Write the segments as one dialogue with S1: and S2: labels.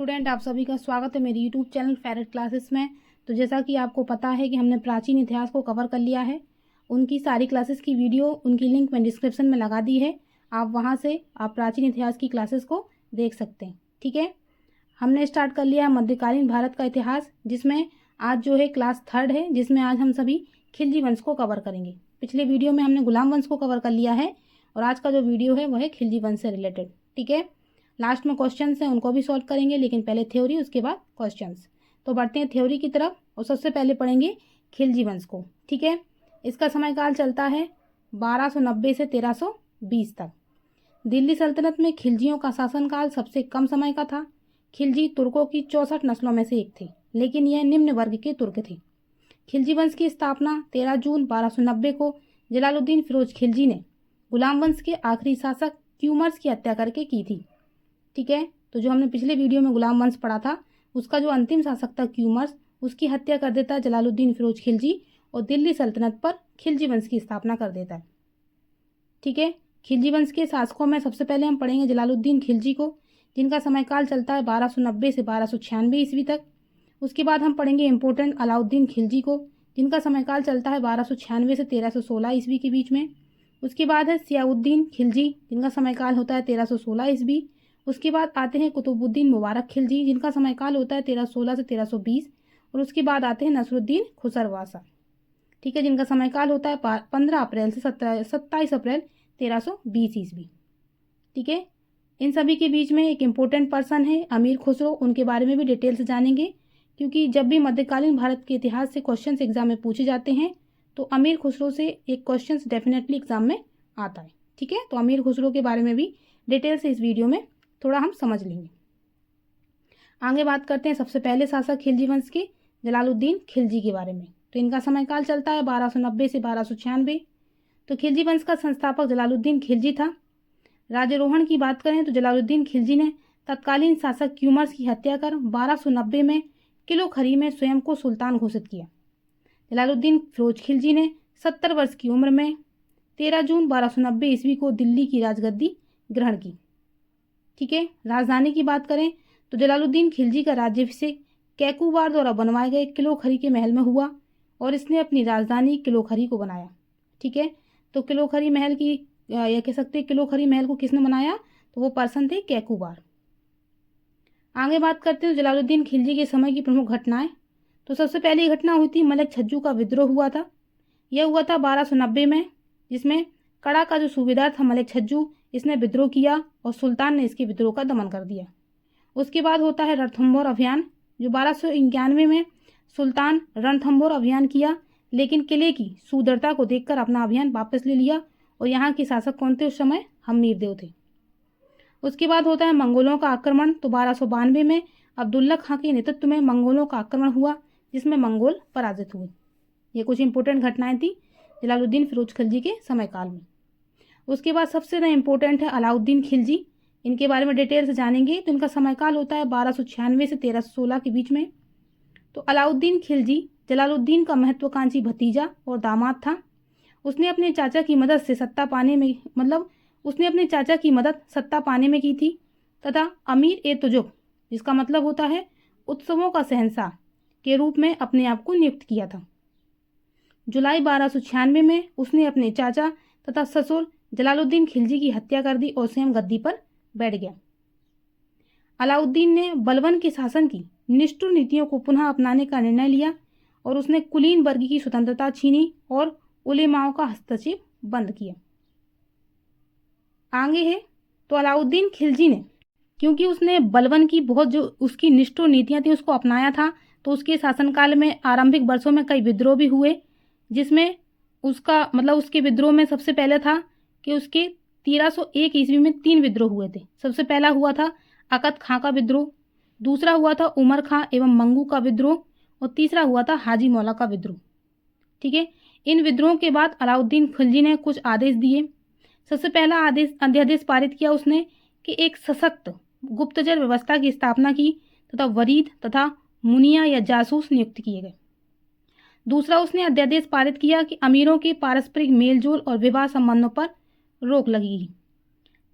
S1: Student, आप सभी का स्वागत है मेरे यूट्यूब चैनल फेरेट क्लासेस में। तो जैसा कि आपको पता है कि हमने प्राचीन इतिहास को कवर कर लिया है। उनकी सारी क्लासेस की वीडियो उनकी लिंक मैं डिस्क्रिप्शन में लगा दी है। आप वहां से आप प्राचीन इतिहास की क्लासेस को देख सकते हैं। ठीक है, हमने स्टार्ट कर लिया है मध्यकालीन भारत का इतिहास, जिसमें आज जो है क्लास 3 है, जिसमें आज हम सभी खिलजी वंश को कवर करेंगे। पिछले वीडियो में हमने गुलाम वंश को कवर कर लिया है और आज का जो वीडियो है वह है खिलजी वंश से रिलेटेड। ठीक है, लास्ट में क्वेश्चंस हैं, उनको भी सॉल्व करेंगे, लेकिन पहले थ्योरी, उसके बाद क्वेश्चंस। तो बढ़ते हैं थ्योरी की तरफ और सबसे पहले पढ़ेंगे खिलजी वंश को। ठीक है, इसका समयकाल चलता है 1290 से 1320 तक। दिल्ली सल्तनत में खिलजियों का शासनकाल सबसे कम समय का था। खिलजी तुर्कों की 64 नस्लों में से एक थे, लेकिन यह निम्न वर्ग के तुर्क थे। खिलजी वंश की स्थापना 13 जून 1290 को जलालुद्दीन फिरोज खिलजी ने गुलाम वंश के आखिरी शासक क्यूमर्स की हत्या करके की थी। ठीक है, तो जो हमने पिछले वीडियो में गुलाम वंश पढ़ा था, उसका जो अंतिम शासक था क्यूमर्स, उसकी हत्या कर देता है जलालुद्दीन फिरोज खिलजी और दिल्ली सल्तनत पर खिलजी वंश की स्थापना कर देता है। ठीक है, खिलजी वंश के शासकों में सबसे पहले हम पढ़ेंगे जलालुद्दीन खिलजी को, जिनका समयकाल चलता है 1290 से 1296 ईस्वी तक। उसके बाद हम पढ़ेंगे इम्पोर्टेंट अलाउद्दीन खिलजी को, जिनका समयकाल चलता है 1296 से 1316 ईस्वी के बीच में। उसके बाद है सियाउद्दीन खिलजी, जिनका समयकाल होता है 1316 ईस्वी। उसके बाद आते हैं कुतुबुद्दीन मुबारक खिलजी, जिनका समयकाल होता है 1316 से 1320। और उसके बाद आते हैं नसरुद्दीन खुसरवासा, ठीक है, जिनका समयकाल होता है 15 अप्रैल से 27 अप्रैल 1320 ईस्वी। ठीक है, इन सभी के बीच में एक इम्पोर्टेंट पर्सन है अमीर खुसरो, उनके बारे में भी डिटेल से जानेंगे, क्योंकि जब भी मध्यकालीन भारत के इतिहास से क्वेश्चन एग्जाम में पूछे जाते हैं तो अमीर खुसरो से एक क्वेश्चन डेफिनेटली एग्जाम में आता है। ठीक है, तो अमीर खुसरो के बारे में भी डिटेल से इस वीडियो में थोड़ा हम समझ लेंगे। आगे बात करते हैं सबसे पहले शासक खिलजी वंश के जलालुद्दीन खिलजी के बारे में। तो इनका समयकाल चलता है 1290 से 1296। तो खिलजी वंश का संस्थापक जलालुद्दीन खिलजी था। राज्यारोहण की बात करें तो जलालुद्दीन खिलजी ने तत्कालीन शासक क्यूमर्स की हत्या कर 1290 में किलो खरी में स्वयं को सुल्तान घोषित किया। जलालुद्दीन फिरोज खिलजी ने 70 वर्ष की उम्र में 13 जून 1290 ईस्वी को दिल्ली की राजगद्दी ग्रहण की। ठीक है, राजधानी की बात करें तो जलालुद्दीन खिलजी का राज्याभिषेक कैकूबार द्वारा बनवाए गए किलो खरी के महल में हुआ और इसने अपनी राजधानी किलो खरी को बनाया। ठीक है, तो किलो खरी महल की यह कह सकते हैं किलो खरी महल को किसने बनाया, तो वो पर्सन थे कैकूबार। आगे बात करते हैं जलालुद्दीन खिलजी के समय की प्रमुख घटनाएं। तो सबसे पहली घटना हुई थी मलिक छज्जू का विद्रोह हुआ था। यह हुआ था 1290 में, जिसमें कड़ा का जो सूबेदार था मलिक छज्जू, इसने विद्रोह किया और सुल्तान ने इसके विद्रोह का दमन कर दिया। उसके बाद होता है रणथंभौर अभियान, जो 1291 में सुल्तान रणथंभौर अभियान किया, लेकिन किले की सुदृढ़ता को देखकर अपना अभियान वापस ले लिया। और यहाँ के शासक कौन थे उस समय? हमीरदेव थे। उसके बाद होता है मंगोलों का आक्रमण। तो 1292 में अब्दुल्ला खां के नेतृत्व में मंगोलों का आक्रमण हुआ, जिसमें मंगोल पराजित हुए। ये कुछ इंपॉर्टेंट घटनाएं थी जलालुद्दीन फिरोज खिलजी के समयकाल में। उसके बाद सबसे ज़्यादा इंपॉर्टेंट है अलाउद्दीन खिलजी। इनके बारे में डिटेल से जानेंगे। तो इनका समयकाल होता है 1296 से 1316 के बीच में। तो अलाउद्दीन खिलजी जलालुद्दीन का महत्वाकांक्षी भतीजा और दामाद था। उसने अपने चाचा की मदद से सत्ता पाने में की थी तथा अमीर ए तुजुक, जिसका मतलब होता है उत्सवों का शहंशाह, के रूप में अपने आप को नियुक्त किया था। जुलाई 1296 में उसने अपने चाचा तथा ससुर जलालुद्दीन खिलजी की हत्या कर दी और स्वयं गद्दी पर बैठ गया। अलाउद्दीन ने बलबन के शासन की निष्ठुर नीतियों को पुनः अपनाने का निर्णय लिया और उसने कुलीन वर्ग की स्वतंत्रता छीनी और उलेमाओं का हस्तक्षेप बंद किया। आगे है तो अलाउद्दीन खिलजी ने, क्योंकि उसने बलबन की बहुत जो उसकी निष्ठुर नीतियां थी उसको अपनाया था, तो उसके शासनकाल में आरंभिक वर्षों में कई विद्रोह भी हुए, जिसमें उसके विद्रोह में सबसे पहले था कि उसके 1301 ईस्वी में 3 विद्रोह हुए थे। सबसे पहला हुआ था अकत खां का विद्रोह, दूसरा हुआ था उमर खां एवं मंगू का विद्रोह और तीसरा हुआ था हाजी मौला का विद्रोह। ठीक है, इन विद्रोहों के बाद अलाउद्दीन खिलजी ने कुछ आदेश दिए। सबसे पहला अध्यादेश पारित किया उसने कि एक सशक्त गुप्तचर व्यवस्था की स्थापना की तथा वरीद तथा मुनिया या जासूस नियुक्त किए गए। दूसरा, उसने अध्यादेश पारित किया कि अमीरों के पारस्परिक मेलजोल और विवाह संबंधों पर रोक लगेगी।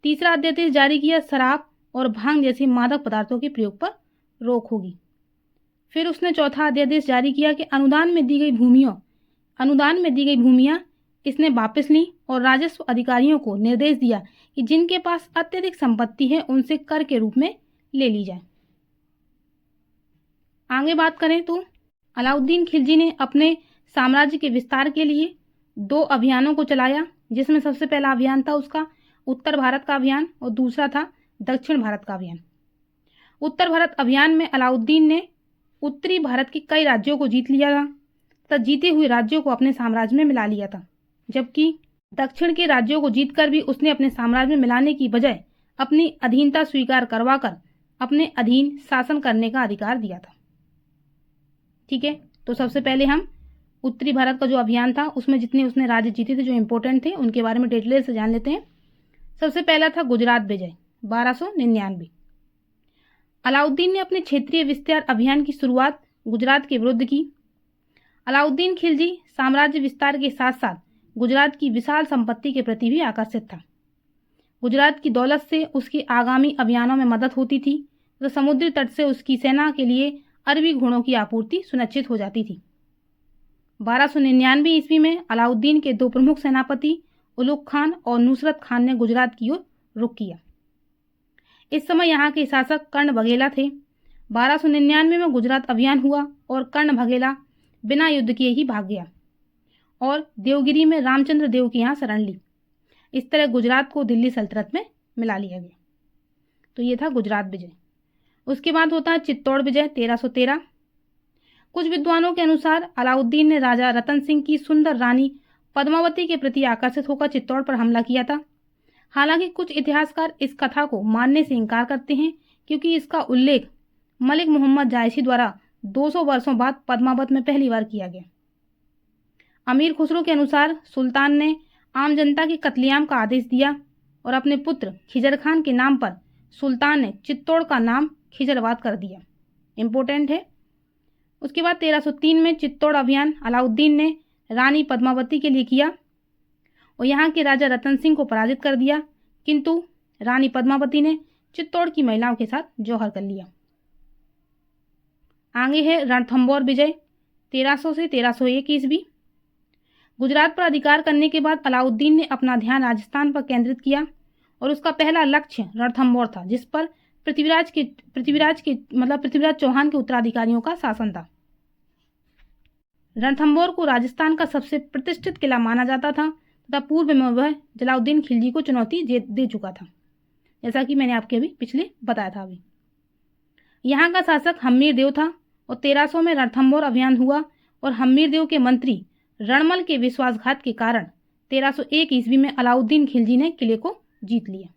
S1: तीसरा अध्यादेश जारी किया शराब और भांग जैसे मादक पदार्थों के प्रयोग पर रोक होगी। फिर उसने चौथा अध्यादेश जारी किया कि अनुदान में दी गई भूमियाँ इसने वापस ली और राजस्व अधिकारियों को निर्देश दिया कि जिनके पास अत्यधिक संपत्ति है उनसे कर के रूप में ले ली जाए। आगे बात करें तो अलाउद्दीन खिलजी ने अपने साम्राज्य के विस्तार के लिए 2 अभियानों को चलाया, जिसमें सबसे पहला अभियान था उसका उत्तर भारत का अभियान और दूसरा था दक्षिण भारत का अभियान। उत्तर भारत अभियान में अलाउद्दीन ने उत्तरी भारत के कई राज्यों को जीत लिया था तथा जीते हुए राज्यों को अपने साम्राज्य में मिला लिया था, जबकि दक्षिण के राज्यों को जीतकर भी उसने अपने साम्राज्य में मिलाने की बजाय अपनी अधीनता स्वीकार करवाकर अपने अधीन शासन करने का अधिकार दिया था। ठीक है, तो सबसे पहले हम उत्तरी भारत का जो अभियान था उसमें जितने उसने राज्य जीते थे जो इंपॉर्टेंट थे उनके बारे में डिटेल से जान लेते हैं। सबसे पहला था गुजरात विजय 1299। अलाउद्दीन ने अपने क्षेत्रीय विस्तार अभियान की शुरुआत गुजरात के विरुद्ध की। अलाउद्दीन खिलजी साम्राज्य विस्तार के साथ साथ गुजरात की विशाल संपत्ति के प्रति भी आकर्षित था। गुजरात की दौलत से उसके आगामी अभियानों में मदद होती थी तो समुद्री तट से उसकी सेना के लिए अरबी घोड़ों की आपूर्ति सुनिश्चित हो जाती थी। 1299 ईस्वी में अलाउद्दीन के 2 प्रमुख सेनापति उलुग खान और नुसरत खान ने गुजरात की ओर रुख किया। इस समय यहाँ के शासक कर्ण बघेला थे। 1299 में गुजरात अभियान हुआ और कर्ण बघेला बिना युद्ध किए ही भाग गया और देवगिरी में रामचंद्र देव के यहाँ शरण ली। इस तरह गुजरात को दिल्ली सल्तनत में मिला लिया गया। तो ये था गुजरात विजय। उसके बाद होता है चित्तौड़ विजय 1313। कुछ विद्वानों के अनुसार अलाउद्दीन ने राजा रतन सिंह की सुंदर रानी पद्मावती के प्रति आकर्षित होकर चित्तौड़ पर हमला किया था। हालांकि कुछ इतिहासकार इस कथा को मानने से इनकार करते हैं क्योंकि इसका उल्लेख मलिक मोहम्मद जायसी द्वारा 200 वर्षों बाद पद्मावत में पहली बार किया गया। अमीर खुसरो के अनुसार सुल्तान ने आम जनता के कत्लेआम का आदेश दिया और अपने पुत्र खिजर खान के नाम पर सुल्तान ने चित्तौड़ का नाम खिजराबाद कर दिया। इम्पोर्टेंट है। उसके बाद 1303 में चित्तौड़ अभियान अलाउद्दीन ने रानी पद्मावती के लिए किया और यहाँ के राजा रतन सिंह को पराजित कर दिया, किंतु रानी पद्मावती ने चित्तौड़ की महिलाओं के साथ जौहर कर लिया। आगे है रणथंभौर विजय 1300 से 1301 ईस्वी। गुजरात पर अधिकार करने के बाद अलाउद्दीन ने अपना ध्यान राजस्थान पर केंद्रित किया और उसका पहला लक्ष्य रणथंभौर था, जिस पर पृथ्वीराज चौहान के उत्तराधिकारियों का शासन था। रणथंभौर को राजस्थान का सबसे प्रतिष्ठित किला माना जाता था तथा पूर्व में वह जलालुद्दीन खिलजी को चुनौती दे चुका था, जैसा कि मैंने आपके अभी पिछले बताया था। अभी यहाँ का शासक हम्मीर देव था और 1300 में रणथंभौर अभियान हुआ और हम्मीर देव के मंत्री रणमल के विश्वासघात के कारण 1301 ईस्वी में अलाउद्दीन खिलजी ने किले को जीत लिया।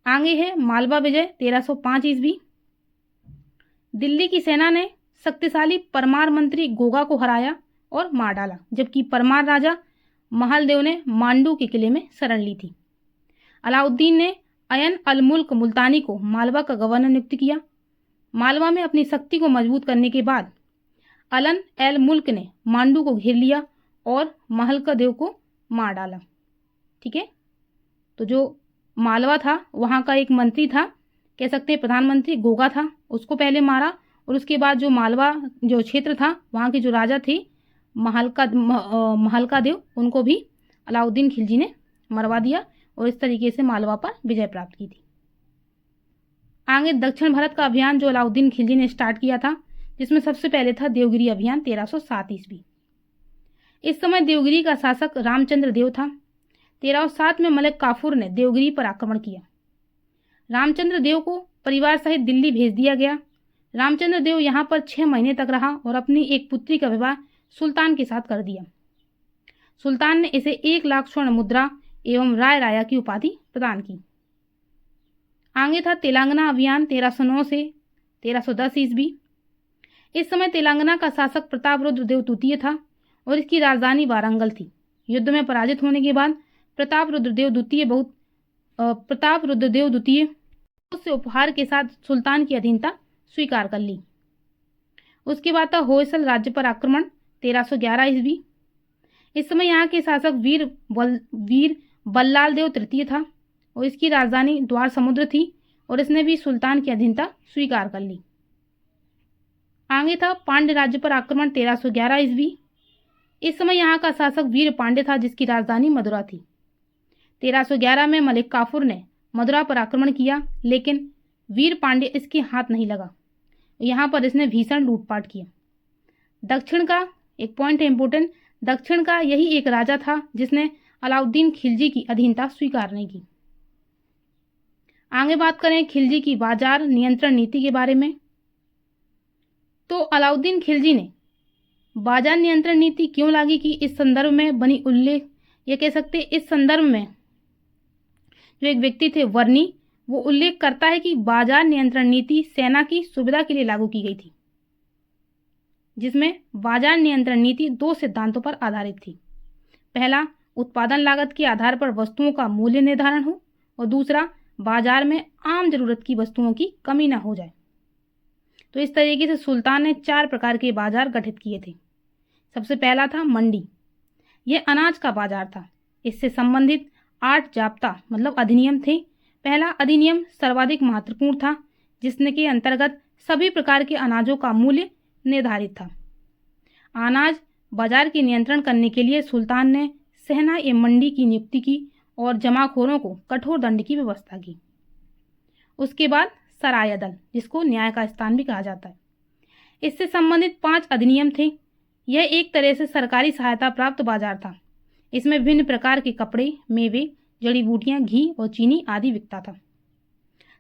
S1: आगे है मालवा विजय 1305 ईस्वी। दिल्ली की सेना ने शक्तिशाली परमार मंत्री गोगा को हराया और मार डाला, जबकि परमार राजा महलदेव ने मांडू के किले में शरण ली थी। अलाउद्दीन ने अयन अल मुल्क मुल्तानी को मालवा का गवर्नर नियुक्त किया। मालवा में अपनी शक्ति को मजबूत करने के बाद अलन एल मुल्क ने मांडू को घेर लिया और महलका देव को मार डाला। ठीक है, तो जो मालवा था वहाँ का एक मंत्री था, कह सकते हैं प्रधानमंत्री गोगा था, उसको पहले मारा और उसके बाद जो मालवा जो क्षेत्र था वहाँ के जो राजा थे महलका देव, उनको भी अलाउद्दीन खिलजी ने मरवा दिया और इस तरीके से मालवा पर विजय प्राप्त की थी। आगे दक्षिण भारत का अभियान जो अलाउद्दीन खिलजी ने स्टार्ट किया था, जिसमें सबसे पहले था देवगिरी अभियान 1307 ईस्वी। इस समय देवगिरी का शासक रामचंद्र देव था। 1307 में मलिक काफूर ने देवगिरी पर आक्रमण किया। रामचंद्र देव को परिवार सहित दिल्ली भेज दिया गया। रामचंद्र देव यहाँ पर 6 महीने तक रहा और अपनी एक पुत्री का विवाह सुल्तान के साथ कर दिया। सुल्तान ने इसे 1 लाख स्वर्ण मुद्रा एवं राय राया की उपाधि प्रदान की। आगे था तेलंगाना अभियान 1309 से 1310 ईस्वी। इस समय तेलंगाना का शासक प्रतापरुद्र देव द्वितीय था और इसकी राजधानी वारंगल थी। युद्ध में पराजित होने के बाद प्रतापरुद्र देव द्वितीय उससे उपहार के साथ सुल्तान की अधीनता स्वीकार कर ली। उसके बाद था होयसल राज्य पर आक्रमण 1311 ईस्वी। इस समय यहाँ के शासक वीर बल्लाल देव तृतीय था और इसकी राजधानी द्वार समुद्र थी और इसने भी सुल्तान की अधीनता स्वीकार कर ली। आगे था पांड्य राज्य पर आक्रमण 1311 ईस्वी। इस समय यहाँ का शासक वीर पांड्य था जिसकी राजधानी मदुरा थी। 1311 में मलिक काफूर ने मदुरा पर आक्रमण किया, लेकिन वीर पांड्य इसके हाथ नहीं लगा। यहाँ पर इसने भीषण लूटपाट किया। दक्षिण का एक पॉइंट है इंपोर्टेंट, दक्षिण का यही एक राजा था जिसने अलाउद्दीन खिलजी की अधीनता स्वीकार नहीं की। आगे बात करें खिलजी की बाजार नियंत्रण नीति के बारे में, तो अलाउद्दीन खिलजी ने बाजार नियंत्रण नीति क्यों लागू की, इस संदर्भ में बनी उल्लेख, ये कह सकते इस संदर्भ में जो एक व्यक्ति थे वर्नी, वो उल्लेख करता है कि बाजार नियंत्रण नीति सेना की सुविधा के लिए लागू की गई थी, जिसमें बाजार नियंत्रण नीति 2 सिद्धांतों पर आधारित थी। पहला, उत्पादन लागत के आधार पर वस्तुओं का मूल्य निर्धारण हो, और दूसरा, बाजार में आम जरूरत की वस्तुओं की कमी न हो जाए। तो इस तरीके से सुल्तान ने 4 प्रकार के बाजार गठित किए थे। सबसे पहला था मंडी, यह अनाज का बाजार था। इससे संबंधित 8 जाब्ता मतलब अधिनियम थे। पहला अधिनियम सर्वाधिक महत्वपूर्ण था, जिसने के अंतर्गत सभी प्रकार के अनाजों का मूल्य निर्धारित था। अनाज बाजार के नियंत्रण करने के लिए सुल्तान ने सहना ए मंडी की नियुक्ति की और जमाखोरों को कठोर दंड की व्यवस्था की। उसके बाद सराय अदल, जिसको न्याय का स्थान भी कहा जाता है, इससे संबंधित 5 अधिनियम थे। यह एक तरह से सरकारी सहायता प्राप्त बाजार था। इसमें विभिन्न प्रकार के कपड़े, मेवे, जड़ी बूटियां, घी और चीनी आदि बिकता था।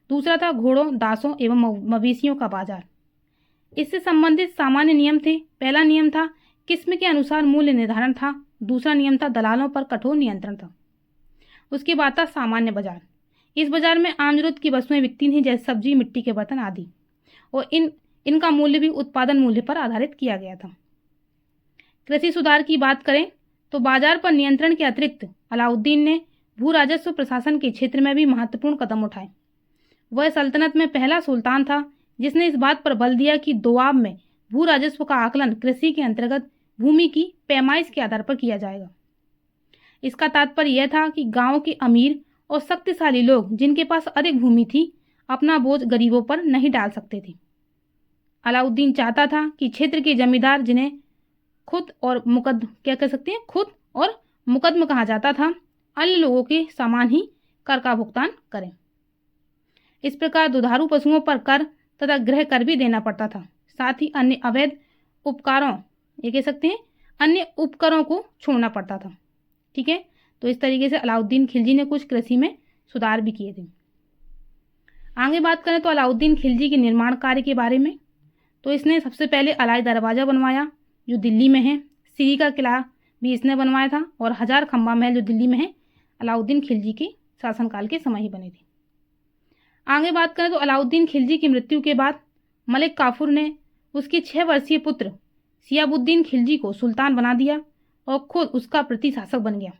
S1: दूसरा था घोड़ों, दासों एवं मवेशियों का बाजार। इससे संबंधित सामान्य नियम थे। पहला नियम था किस्म के अनुसार मूल्य निर्धारण था। दूसरा नियम था दलालों पर कठोर नियंत्रण था। उसके बाद था सामान्य बाजार। इस बाजार में आम जरूरत की वस्तुएं बिकती थीं, जैसे सब्जी, मिट्टी के बर्तन आदि, और इनका मूल्य भी उत्पादन मूल्य पर आधारित किया गया था। कृषि सुधार की बात करें तो बाजार पर नियंत्रण के अतिरिक्त अलाउद्दीन ने भू राजस्व प्रशासन के क्षेत्र में भी महत्वपूर्ण कदम उठाए। वह सल्तनत में पहला सुल्तान था जिसने इस बात पर बल दिया कि दोआब में भू राजस्व का आकलन कृषि के अंतर्गत भूमि की पैमाइश के आधार पर किया जाएगा। इसका तात्पर्य यह था कि गांव के अमीर और शक्तिशाली लोग जिनके पास अधिक भूमि थी, अपना बोझ गरीबों पर नहीं डाल सकते थे। अलाउद्दीन चाहता था कि क्षेत्र के जमींदार, जिन्हें खुद और मुकद्दम कहा जाता था, अन्य लोगों के समान ही कर का भुगतान करें। इस प्रकार दुधारू पशुओं पर कर तथा गृह कर भी देना पड़ता था। साथ ही अन्य अवैध अन्य उपकरों को छोड़ना पड़ता था। ठीक है, तो इस तरीके से अलाउद्दीन खिलजी ने कुछ कृषि में सुधार भी किए थे। आगे बात करें तो अलाउद्दीन खिलजी के निर्माण कार्य के बारे में, तो इसने सबसे पहले अलाई दरवाज़ा बनवाया जो दिल्ली में है। सीरी का किला भी इसने बनवाया था, और 1000 खंबा महल जो दिल्ली में है, अलाउद्दीन खिलजी के शासनकाल के समय ही बने थे। आगे बात करें तो अलाउद्दीन खिलजी की मृत्यु के बाद मलिक काफूर ने उसके 6 वर्षीय पुत्र शिहाबुद्दीन खिलजी को सुल्तान बना दिया और खुद उसका प्रतिशासक बन गया।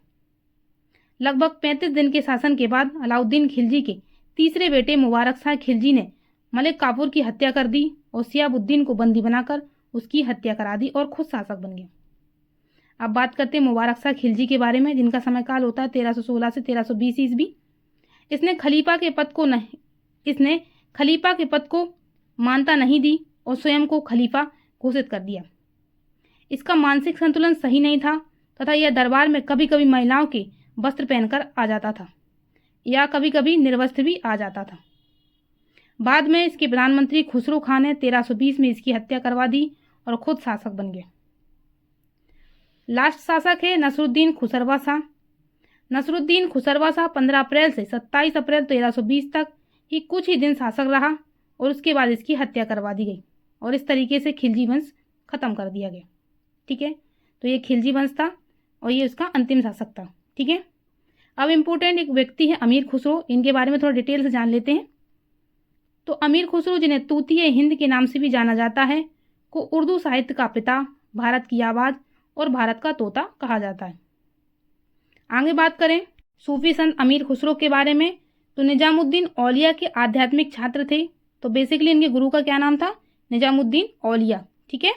S1: लगभग 35 दिन के शासन के बाद अलाउद्दीन खिलजी के तीसरे बेटे मुबारक शाह खिलजी ने मलिक काफूर की हत्या कर दी और शिहाबुद्दीन को बंदी बनाकर उसकी हत्या करा दी और खुद शासक बन गया। अब बात करते हैं मुबारक शाह खिलजी के बारे में, जिनका समयकाल होता है 1316 से 1320 ईस्वी। इसने खलीफा के पद को मान्यता नहीं दी और स्वयं को खलीफा घोषित कर दिया। इसका मानसिक संतुलन सही नहीं था तथा यह दरबार में कभी कभी महिलाओं के वस्त्र पहनकर आ जाता था या कभी कभी निर्वस्त्र भी आ जाता था। बाद में इसके प्रधानमंत्री खुसरो खान ने 1320 में इसकी हत्या करवा दी और खुद शासक बन गए। लास्ट शासक है नसरुद्दीन खुसरवा शाह। नसरुद्दीन खुसरवा शाह 15 अप्रैल से 27 अप्रैल 1320 तक ही कुछ ही दिन शासक रहा और उसके बाद इसकी हत्या करवा दी गई और इस तरीके से खिलजी वंश खत्म कर दिया गया। ठीक है, तो ये खिलजी वंश था और ये उसका अंतिम शासक था। ठीक है, अब इम्पोर्टेंट एक व्यक्ति है अमीर खुसरो, इनके बारे में थोड़ा डिटेल से जान लेते हैं। तो अमीर खुसरो, जिन्हें तूतीय हिंद के नाम से भी जाना जाता है, को उर्दू साहित्य का पिता, भारत की आवाज़ और भारत का तोता कहा जाता है। आगे बात करें सूफी संत अमीर खुसरो के बारे में, तो निजामुद्दीन औलिया के आध्यात्मिक छात्र थे। तो बेसिकली इनके गुरु का क्या नाम था? निजामुद्दीन औलिया। ठीक है,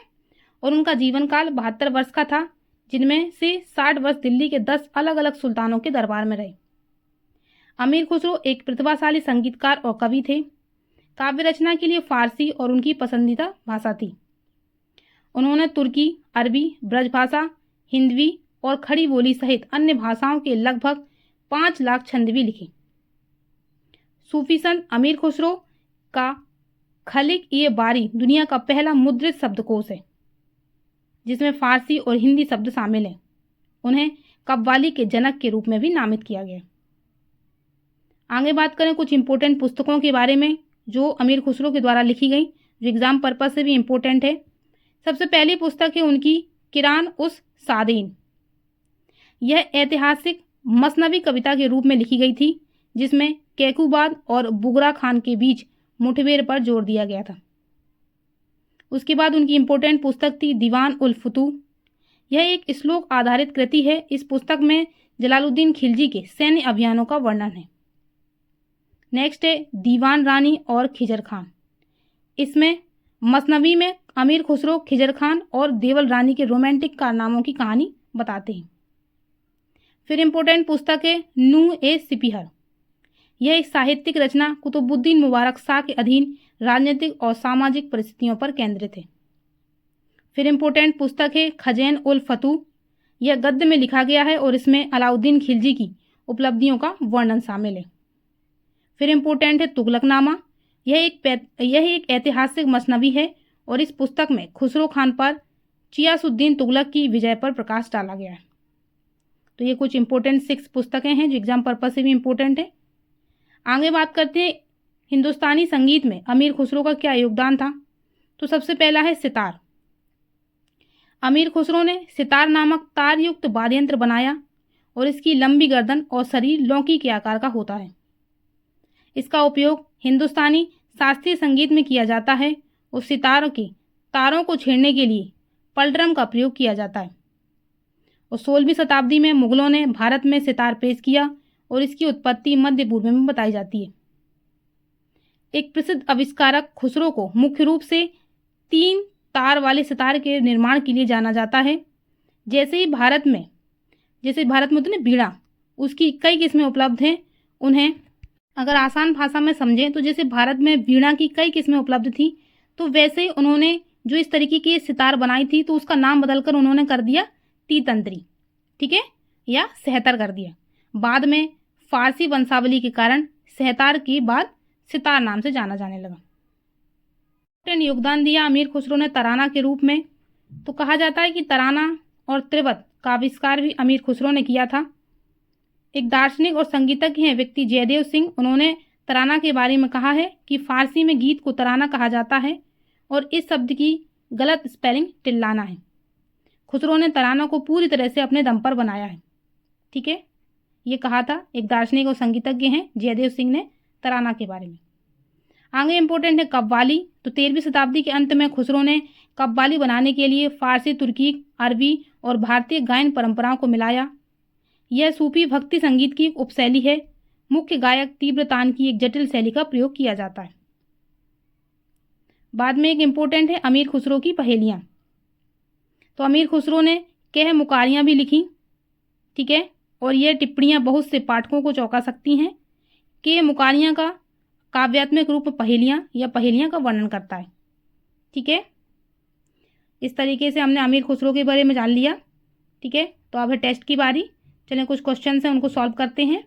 S1: और उनका जीवन काल 72 वर्ष का था, जिनमें से 60 वर्ष दिल्ली के 10 अलग अलग सुल्तानों के दरबार में रहे। अमीर खुसरो एक प्रतिभाशाली संगीतकार और कवि थे। काव्य रचना के लिए फारसी और उनकी पसंदीदा भाषा थी। उन्होंने तुर्की, अरबी, ब्रजभाषा, हिंदवी और खड़ी बोली सहित अन्य भाषाओं के लगभग 5 लाख छंद भी लिखे। सूफी संत अमीर खुसरो का खलिक ये बारी दुनिया का पहला मुद्रित शब्दकोश है, जिसमें फारसी और हिंदी शब्द शामिल हैं। उन्हें कव्वाली के जनक के रूप में भी नामित किया गया। आगे बात करें कुछ इंपॉर्टेंट पुस्तकों के बारे में जो अमीर खुसरो के द्वारा लिखी गई, जो एग्जाम पर्पज से भी इम्पोर्टेंट है। सबसे पहली पुस्तक है उनकी किरान उस सादीन। यह ऐतिहासिक मसनवी कविता के रूप में लिखी गई थी, जिसमें कैकूबाद और बुगरा खान के बीच मुठभेड़ पर जोर दिया गया था। उसके बाद उनकी इम्पोर्टेंट पुस्तक थी दीवान उल फुतूह। यह एक श्लोक आधारित कृति है। इस पुस्तक में जलालुद्दीन खिलजी के सैन्य अभियानों का वर्णन है। नेक्स्ट है दीवान रानी और खिजर खान। इसमें मसनवी में अमीर खुसरो खिजर खान और देवल रानी के रोमांटिक कारनामों की कहानी बताते हैं। फिर इम्पोर्टेंट पुस्तक है नूह ए सिपिहर। यह एक साहित्यिक रचना कुतुबुद्दीन मुबारक शाह के अधीन राजनीतिक और सामाजिक परिस्थितियों पर केंद्रित है। फिर इम्पोर्टेंट पुस्तक है खजैन उल फतूह। यह गद्य में लिखा गया है और इसमें अलाउद्दीन खिलजी की उपलब्धियों का वर्णन शामिल है। फिर इम्पोर्टेंट है तुगलकनामा। यह एक ऐतिहासिक मसनवी है और इस पुस्तक में खुसरो खान पर चियासुद्दीन तुगलक की विजय पर प्रकाश डाला गया है। तो ये कुछ इंपॉर्टेंट 6 पुस्तकें हैं जो एग्जाम पर्पज से भी इम्पोर्टेंट है। आगे बात करते हैं हिंदुस्तानी संगीत में अमीर खुसरो का क्या योगदान था। तो सबसे पहला है सितार। अमीर खुसरो ने सितार नामक तारयुक्त वाद्ययंत्र बनाया और इसकी लंबी गर्दन और शरीर लौकी के आकार का होता है। इसका उपयोग हिंदुस्तानी शास्त्रीय संगीत में किया जाता है और सितारों के तारों को छेड़ने के लिए पलड्रम का प्रयोग किया जाता है। और 16वीं शताब्दी में मुगलों ने भारत में सितार पेश किया और इसकी उत्पत्ति मध्य पूर्व में बताई जाती है। एक प्रसिद्ध आविष्कारक खुसरो को मुख्य रूप से 3 तार वाले सितार के निर्माण के लिए जाना जाता है। जैसे भारत में होती है बीड़ा, उसकी कई किस्में उपलब्ध हैं। उन्हें अगर आसान भाषा में समझें तो जैसे भारत में वीणा की कई किस्में उपलब्ध थी, तो वैसे ही उन्होंने जो इस तरीके की सितार बनाई थी तो उसका नाम बदलकर उन्होंने कर दिया तीतंत्री, ठीक है, या सहतर कर दिया। बाद में फारसी वंशावली के कारण सहतार के बाद सितार नाम से जाना जाने लगा। योगदान दिया अमीर खुसरो ने तराना के रूप में। तो कहा जाता है कि तराना और त्रिवत का आविष्कार भी अमीर खुसरो ने किया था। एक दार्शनिक और संगीतज्ञ हैं व्यक्ति जयदेव सिंह, उन्होंने तराना के बारे में कहा है कि फारसी में गीत को तराना कहा जाता है और इस शब्द की गलत स्पेलिंग टिल्लाना है। खुसरो ने तराना को पूरी तरह से अपने दम पर बनाया है, ठीक है, ये कहा था एक दार्शनिक और संगीतज्ञ हैं जयदेव सिंह ने तराना के बारे में। आगे इंपॉर्टेंट है कव्वाली। तो 13वीं शताब्दी के अंत में खुसरो ने कव्वाली बनाने के लिए फारसी, तुर्की, अरबी और भारतीय गायन परंपराओं को मिलाया। यह सूफी भक्ति संगीत की उपशैली है। मुख्य गायक तीव्र तान की एक जटिल शैली का प्रयोग किया जाता है। बाद में एक इंपॉर्टेंट है अमीर खुसरो की पहेलियां। तो अमीर खुसरो ने कह मुकारियां भी लिखी, ठीक है, और यह टिप्पणियां बहुत से पाठकों को चौंका सकती हैं कि मुकारियां का काव्यात्मक रूप पहेलियां या पहेलियां का वर्णन करता है, ठीक है। इस तरीके से हमने अमीर खुसरो के बारे में जान लिया, ठीक है। तो अब है टेस्ट की बारी। चलें कुछ क्वेश्चन हैं उनको सॉल्व करते हैं।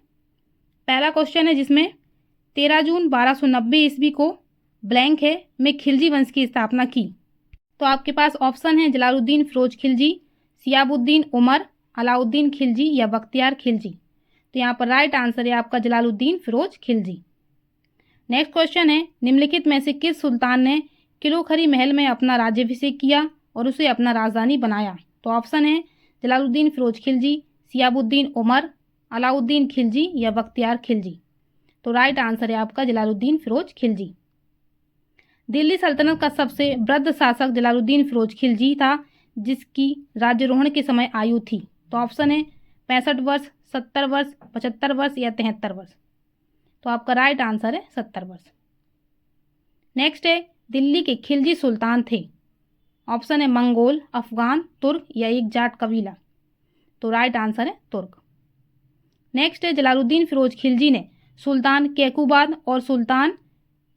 S1: पहला क्वेश्चन है जिसमें 13 जून 1290 ईस्वी को ब्लैंक है में खिलजी वंश की स्थापना की। तो आपके पास ऑप्शन है जलालुद्दीन फिरोज खिलजी, सियाबुद्दीन उमर, अलाउद्दीन खिलजी या बख्तियार खिलजी। तो यहाँ पर राइट आंसर है आपका जलालुद्दीन फिरोज खिलजी। नेक्स्ट क्वेश्चन है निम्नलिखित में से किस सुल्तान ने किलोखरी महल में अपना राज्याभिषेक किया और उसे अपना राजधानी बनाया। तो ऑप्शन है जलालुद्दीन फिरोज खिलजी, सियाबुद्दीन उमर, अलाउद्दीन खिलजी या बख्तियार खिलजी। तो राइट आंसर है आपका जलालुद्दीन फिरोज खिलजी। दिल्ली सल्तनत का सबसे वृद्ध शासक जलालुद्दीन फिरोज खिलजी था, जिसकी राज्यारोहण के समय आयु थी। तो ऑप्शन है 65 वर्ष, 70 वर्ष, 75 वर्ष या 73 वर्ष। तो आपका राइट आंसर है 70 वर्ष। नेक्स्ट है दिल्ली के खिलजी सुल्तान थे। ऑप्शन है मंगोल, अफगान, तुर्क या एक जाट कबीला। तो राइट आंसर है तुर्क। नेक्स्ट है जलालुद्दीन फिरोज खिलजी ने सुल्तान कैकुबाद और सुल्तान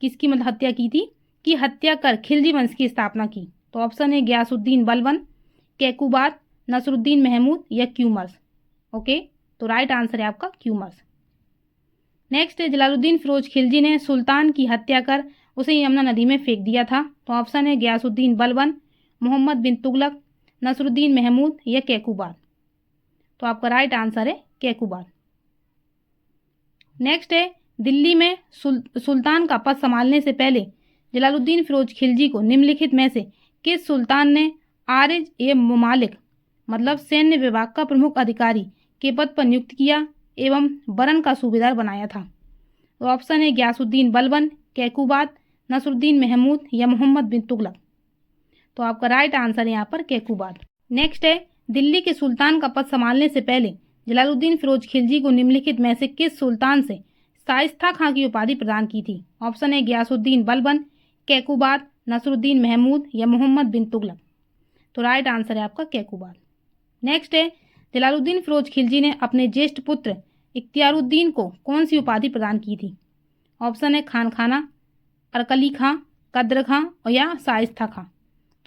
S1: किसकी मतलब हत्या की थी, की हत्या कर खिलजी वंश की स्थापना की। तो ऑप्शन है गयासुद्दीन बलबन, कैकुबाद, नसरुद्दीन महमूद या क्यूमर्स। ओके, तो राइट आंसर है आपका क्यूमर्स। नेक्स्ट है जलालुद्दीन फिरोज खिलजी ने सुल्तान की हत्या कर उसे यमुना नदी में फेंक दिया था। तो ऑप्शन है गयासुद्दीन बलबन, मोहम्मद बिन तुगलक, नसरुद्दीन महमूद या कैकुबाद। तो आपका राइट आंसर है कैकुबाद। नेक्स्ट है दिल्ली में सुल्तान का पद संभालने से पहले जलालुद्दीन फिरोज खिलजी को निम्नलिखित में से किस सुल्तान ने आरिज ए मुमालिक मतलब सैन्य विभाग का प्रमुख अधिकारी के पद पर नियुक्त किया एवं बरन का सूबेदार बनाया था। तो ऑप्शन है गयासुद्दीन बलबन, कैकुबाद, नसरुद्दीन महमूद या मोहम्मद बिन तुगलक। तो आपका राइट आंसर है यहाँ पर कैकुबाद। नेक्स्ट है दिल्ली के सुल्तान का पद संभालने से पहले जलालुद्दीन फिरोज खिलजी को निम्नलिखित में से किस सुल्तान से शाइस्ता खां की उपाधि प्रदान की थी। ऑप्शन है गयासुद्दीन बलबन, कैकुबाद, नसरुद्दीन महमूद या मोहम्मद बिन तुगलक। तो राइट आंसर है आपका कैकुबाद। नेक्स्ट है जलालुद्दीन फिरोज खिलजी ने अपने ज्येष्ठ पुत्र इख्तियारुद्दीन को कौन सी उपाधि प्रदान की थी। ऑप्शन है खान खाना, अरकली खां, कद्र खां और या शाइस्ता खां।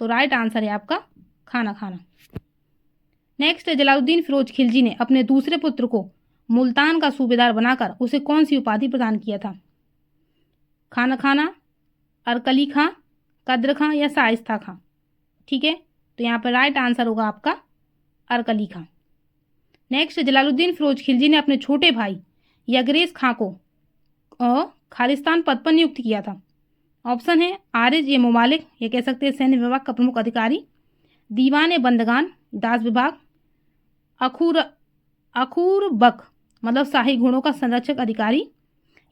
S1: तो राइट आंसर है आपका खाना खाना। नेक्स्ट है जलालुद्दीन फिरोज खिलजी ने अपने दूसरे पुत्र को मुल्तान का सूबेदार बनाकर उसे कौन सी उपाधि प्रदान किया था। खाना खाना, अरकली खां, कद्र खां या शाइस्ता खां। ठीक है, तो यहाँ पर राइट आंसर होगा आपका अरकली खां। नेक्स्ट जलालुद्दीन फिरोज खिलजी ने अपने छोटे भाई यगरेज खां को खालिस्तान पद पर नियुक्त किया था। ऑप्शन है आरिज ए मुमालिक, ये कह सकते हैं सैन्य विभाग का प्रमुख अधिकारी, दीवान ए बंदगान दास विभाग, अखूर बक मतलब शाही घोड़ों का संरक्षक अधिकारी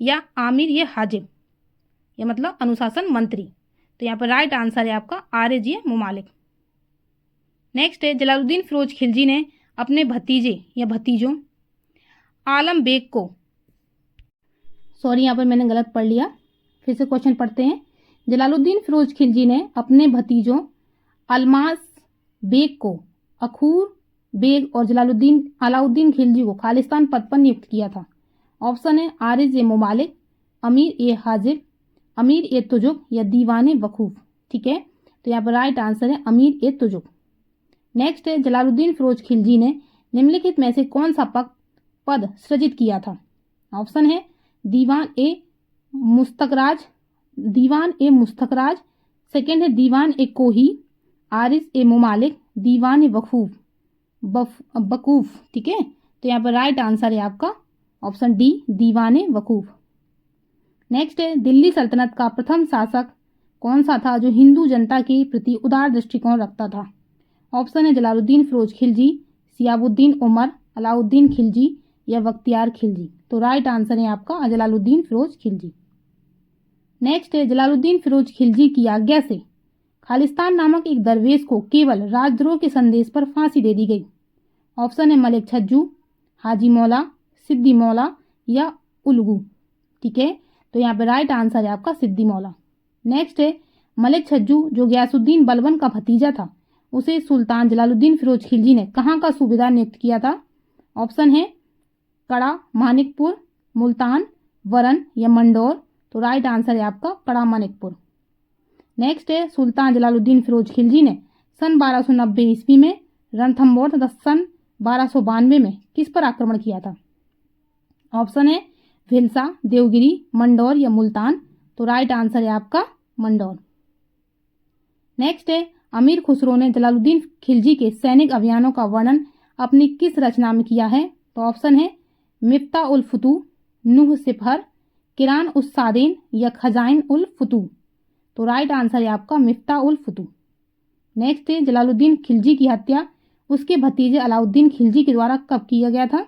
S1: या आमिर ये हाजिब ये मतलब अनुशासन मंत्री। तो यहाँ पर राइट आंसर है आपका आरिज ए मुमालिक। नेक्स्ट है जलालुद्दीन फिरोज खिलजी ने अपने भतीजे या भतीजों आलम बेग को, सॉरी यहाँ पर मैंने गलत पढ़ लिया, फिर से क्वेश्चन पढ़ते हैं। जलालुद्दीन फिरोज खिलजी ने अपने भतीजों अलमास बेग को अखूर बेग और अलाउद्दीन खिलजी को खालिस्तान पद पर नियुक्त किया था। ऑप्शन है आरिज ए मुमालिक, अमीर ए हाजिब, अमीर ए तुजुक या दीवान वकूफ। ठीक है, तो यहाँ पर राइट आंसर है अमीर ए तुजुक। नेक्स्ट है जलालुद्दीन फिरोज खिलजी ने निम्नलिखित में से कौन सा पद सृजित किया था। ऑप्शन है दीवान ए मुस्तकराज, सेकंड है दीवान ए कोही, आरिस ए मुमालिक, दीवान बकूफ। ठीक है, तो यहाँ पर राइट आंसर है आपका ऑप्शन डी दीवान वकूफ। नेक्स्ट है दिल्ली सल्तनत का प्रथम शासक कौन सा था जो हिंदू जनता के प्रति उदार दृष्टिकोण रखता था। ऑप्शन है जलालुद्दीन फिरोज खिलजी, सियाबुद्दीन उमर, अलाउद्दीन खिलजी या बख्तियार खिलजी। तो राइट आंसर है आपका जलालुद्दीन फिरोज खिलजी। नेक्स्ट है जलालुद्दीन फिरोज खिलजी की आज्ञा से खालिस्तान नामक एक दरवेश को केवल राजद्रोह के संदेश पर फांसी दे दी गई। ऑप्शन है मलिक छज्जू, हाजी मौला, सिद्दी मौला या उलगू। ठीक है, तो यहाँ पे राइट आंसर है आपका सिद्दी मौला। नेक्स्ट है मलिक छज्जू जो गयासुद्दीन बलबन का भतीजा था, उसे सुल्तान जलालुद्दीन फिरोज खिलजी ने कहाँ का सूबेदार नियुक्त किया था। ऑप्शन है कड़ा, मानिकपुर, मुल्तान, वरन या मंडौर। तो राइट आंसर है आपका कड़ा मानिकपुर। नेक्स्ट है सुल्तान जलालुद्दीन फिरोज खिलजी ने सन 1290 ईस्वी में रणथंबोर तथा सन 1292 में किस पर आक्रमण किया था। ऑप्शन है भिलसा, देवगिरी, मंडौर या मुल्तान। तो राइट आंसर है आपका मंडौर। नेक्स्ट है अमीर खुसरो ने जलालुद्दीन खिलजी के सैनिक अभियानों का वर्णन अपनी किस रचना में किया है। तो ऑप्शन है मिफ्ता उल फुतू, नूह सिपहर, किरान उस सादेन या खजाइन उल फुतू। तो राइट आंसर है आपका मिफ्ता उल फुतू। नेक्स्ट है जलालुद्दीन खिलजी की हत्या उसके भतीजे अलाउद्दीन खिलजी के द्वारा कब किया गया था।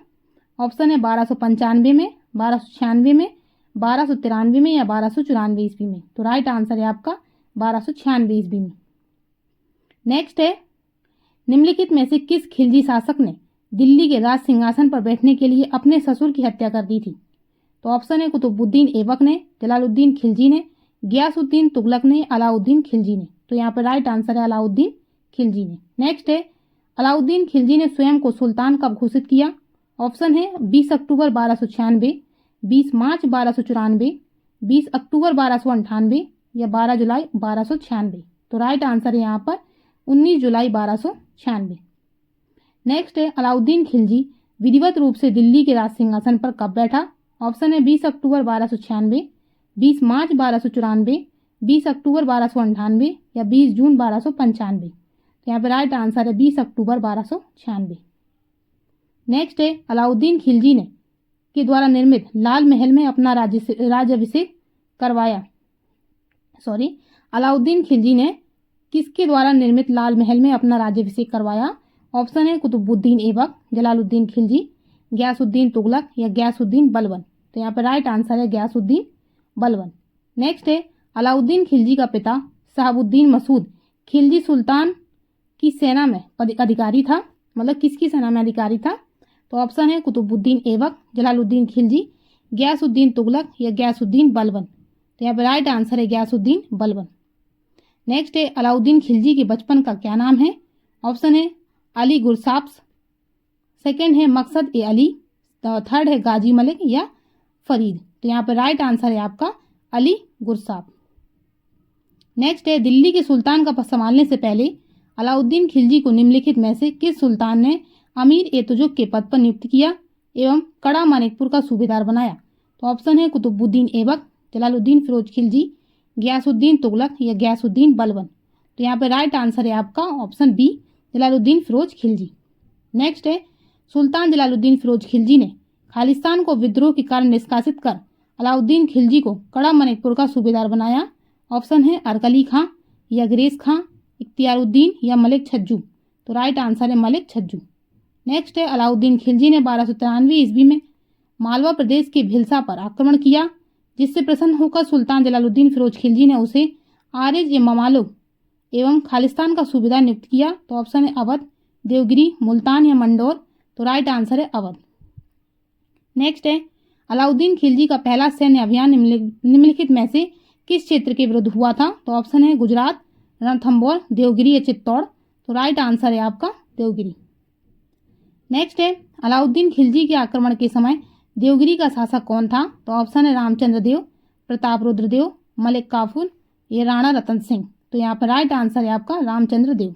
S1: ऑप्शन है 1295 में, 1296 में, 1293 में या 1294 ईस्वी में। तो राइट आंसर है आपका 1296 ईस्वी में। नेक्स्ट है निम्नलिखित में से किस खिलजी शासक ने दिल्ली के राज सिंहासन पर बैठने के लिए अपने ससुर की हत्या कर दी थी। तो ऑप्शन है कुतुबुद्दीन ऐबक ने, जलालुद्दीन खिलजी ने, गियासुद्दीन तुगलक ने, अलाउद्दीन खिलजी ने। तो यहाँ पर राइट आंसर है अलाउद्दीन खिलजी ने। नेक्स्ट है अलाउद्दीन खिलजी ने स्वयं को सुल्तान कब घोषित किया। ऑप्शन है 20 अक्टूबर 1296, 20 मार्च 1294, 20 अक्टूबर 1298 या 12 जुलाई 1296? तो राइट आंसर है यहाँ पर 19 जुलाई 1296। नेक्स्ट है अलाउद्दीन खिलजी विधिवत रूप से दिल्ली के राज सिंहासन पर कब बैठा? ऑप्शन है 20 अक्टूबर 1296, 20 मार्च 1294, 20 अक्टूबर 1298 या 20 जून 1295? तो यहाँ पर राइट आंसर है 20 अक्टूबर 1296। नेक्स्ट है अलाउद्दीन खिलजी ने के द्वारा निर्मित लाल महल में अपना राज्याभिषेक करवाया। अलाउद्दीन खिलजी ने किसके द्वारा निर्मित लाल महल में अपना राज्याभिषेक करवाया? ऑप्शन है कुतुबुद्दीन ऐबक, जलालुद्दीन खिलजी, गयासुद्दीन तुगलक या गयासुद्दीन बलबन? तो यहाँ पर राइट आंसर है गयासुद्दीन बलबन। नेक्स्ट है अलाउद्दीन खिलजी का पिता शहाबुद्दीन मसूद खिलजी सुल्तान की सेना में अधिकारी था, मतलब किसकी सेना में अधिकारी था? तो ऑप्शन है कुतुबुद्दीन ऐबक, जलालुद्दीन खिलजी, गयासुद्दीन तुगलक या गयासुद्दीन बलबन? तो यहाँ पर राइट आंसर है गयासुद्दीन बलबन। नेक्स्ट है अलाउद्दीन खिलजी के बचपन का क्या नाम है? ऑप्शन है अली गुरसाप्स, सेकंड है मकसद ए अली, थर्ड है गाजी मलिक या फरीद? तो यहाँ पर राइट आंसर है आपका अली गुरसाप। नेक्स्ट है दिल्ली के सुल्तान का पद संभालने से पहले अलाउद्दीन खिलजी को निम्नलिखित में से किस सुल्तान ने अमीर ए तुजुक के पद पर नियुक्त किया एवं कड़ा मानिकपुर का सूबेदार बनाया? तो ऑप्शन है कुतुबुद्दीन ऐबक, जलालुद्दीन फिरोज खिलजी, गयासुद्दीन तुगलक या गयासुद्दीन बलबन? तो यहाँ पर राइट आंसर है आपका option B, Jalaluddin Firoz Khilji. Next है सुल्तान जलालुद्दीन फिरोज खिलजी ने खालिस्तान को विद्रोह के कारण निष्कासित कर अलाउद्दीन खिलजी को कड़ा मानिकपुर का सूबेदार बनाया। ऑप्शन है अरकली खां, यगरेज खां, इख्तियारुद्दीन या मलिक छज्जू? तो राइट आंसर है मलिक छज्जू। नेक्स्ट है अलाउद्दीन खिलजी ने 1293 ईस्वी में मालवा प्रदेश के भिलसा पर आक्रमण किया, जिससे प्रसन्न होकर सुल्तान जलालुद्दीन फिरोज खिलजी ने उसे आरिज या ममालुक एवं खालिस्तान का सूबेदार नियुक्त किया। तो ऑप्शन है अवध, देवगिरी, मुल्तान या मंडोर? तो राइट आंसर है अवध। नेक्स्ट है अलाउद्दीन खिलजी का पहला सैन्य अभियान निम्नलिखित में से किस क्षेत्र के विरुद्ध हुआ था? तो ऑप्शन है गुजरात, रणथंबोर, देवगिरी या चित्तौड़? तो राइट आंसर है आपका देवगिरी। नेक्स्ट है अलाउद्दीन खिलजी के आक्रमण के समय देवगिरी का शासक कौन था? तो ऑप्शन है रामचंद्र देव, प्रताप रुद्र देव, मलिक काफूर या राणा रतन सिंह? तो यहाँ पर राइट आंसर है आपका रामचंद्र देव।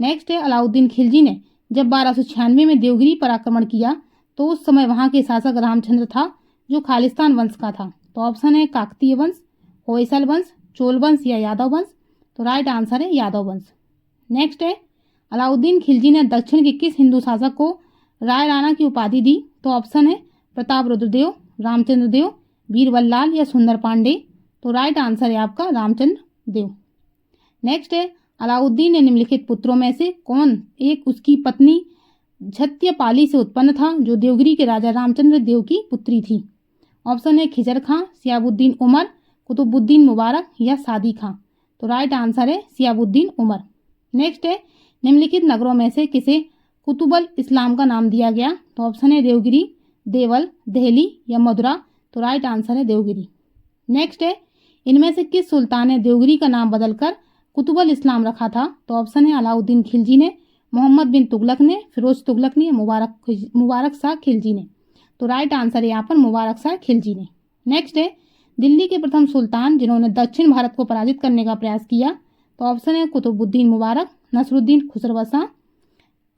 S1: नेक्स्ट है अलाउद्दीन खिलजी ने जब 1296 में देवगिरी पर आक्रमण किया तो उस समय वहां के शासक रामचंद्र था, जो खालिस्तान वंश का था। तो ऑप्शन है काकतीय वंश, होयसल वंश, चोल वंश या यादव वंश? तो राइट आंसर है यादव वंश। नेक्स्ट है अलाउद्दीन खिलजी ने दक्षिण के किस हिंदू शासक को राय राणा की उपाधि दी? तो ऑप्शन है प्रताप रुद्रदेव, रामचंद्र देव, बीरबललाल या सुंदर पांडे? तो राइट आंसर है आपका रामचंद्र देव। नेक्स्ट है अलाउद्दीन ने निम्नलिखित पुत्रों में से कौन एक उसकी पत्नी झत्यपाली से उत्पन्न था, जो देवगिरी के राजा रामचंद्र देव की पुत्री थी? ऑप्शन है खिजर खां, सियाबुद्दीन उमर, कुतुबुद्दीन मुबारक या सादी खां? तो राइट आंसर है सियाबुद्दीन उमर। नेक्स्ट है निम्नलिखित नगरों में से किसे कुतुबल इस्लाम का नाम दिया गया? तो ऑप्शन है देवगिरी, देवल, दहली या मदुरा? तो राइट आंसर है देवगिरी। नेक्स्ट है इनमें से किस सुल्तान ने देवगिरी का नाम बदलकर कुतुबल इस्लाम रखा था? तो ऑप्शन है अलाउद्दीन खिलजी ने, मोहम्मद बिन तुगलक ने, फिरोज तुगलक ने, मुबारक शाह खिलजी ने? तो राइट आंसर है यहाँ पर मुबारक शाह खिलजी ने। नेक्स्ट है दिल्ली के प्रथम सुल्तान जिन्होंने दक्षिण भारत को पराजित करने का प्रयास किया? तो ऑप्शन है कुतुबुद्दीन मुबारक, नसरुद्दीन खुसरो शाह,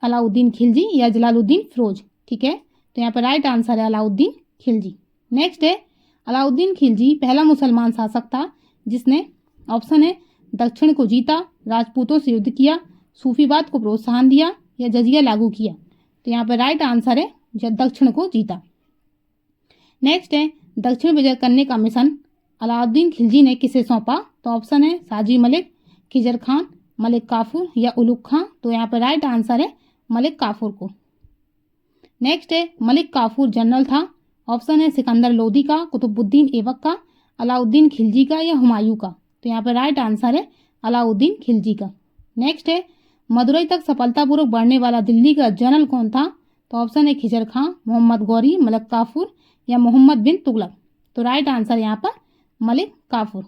S1: अलाउद्दीन खिलजी या जलालुद्दीन फिरोज? ठीक है, तो यहाँ पर राइट आंसर है अलाउद्दीन खिलजी। नेक्स्ट है अलाउद्दीन खिलजी पहला मुसलमान शासक था जिसने, ऑप्शन है दक्षिण को जीता, राजपूतों से युद्ध किया, सूफीवाद को प्रोत्साहन दिया या जजिया लागू किया? तो यहाँ पर राइट आंसर है दक्षिण को जीता। नेक्स्ट है दक्षिण विजय करने का मिशन अलाउद्दीन खिलजी ने किसे सौंपा? तो ऑप्शन है साजी मलिक, खिजर खान, मलिक काफूर या उलुग खां? तो यहाँ पर राइट आंसर है मलिक काफूर को। नेक्स्ट है मलिक काफूर जनरल था, ऑप्शन है सिकंदर लोदी का, कुतुबुद्दीन ऐबक का, अलाउद्दीन खिलजी का या हुमायूं का? तो यहाँ पर राइट आंसर है अलाउद्दीन खिलजी का। नेक्स्ट है मदुरई तक सफलतापूर्वक बढ़ने वाला दिल्ली का जनरल कौन था? तो ऑप्शन है खिजर खां, मोहम्मद गौरी, मलिक काफूर या मोहम्मद बिन तुगलक? तो राइट आंसर यहाँ पर मलिक काफूर।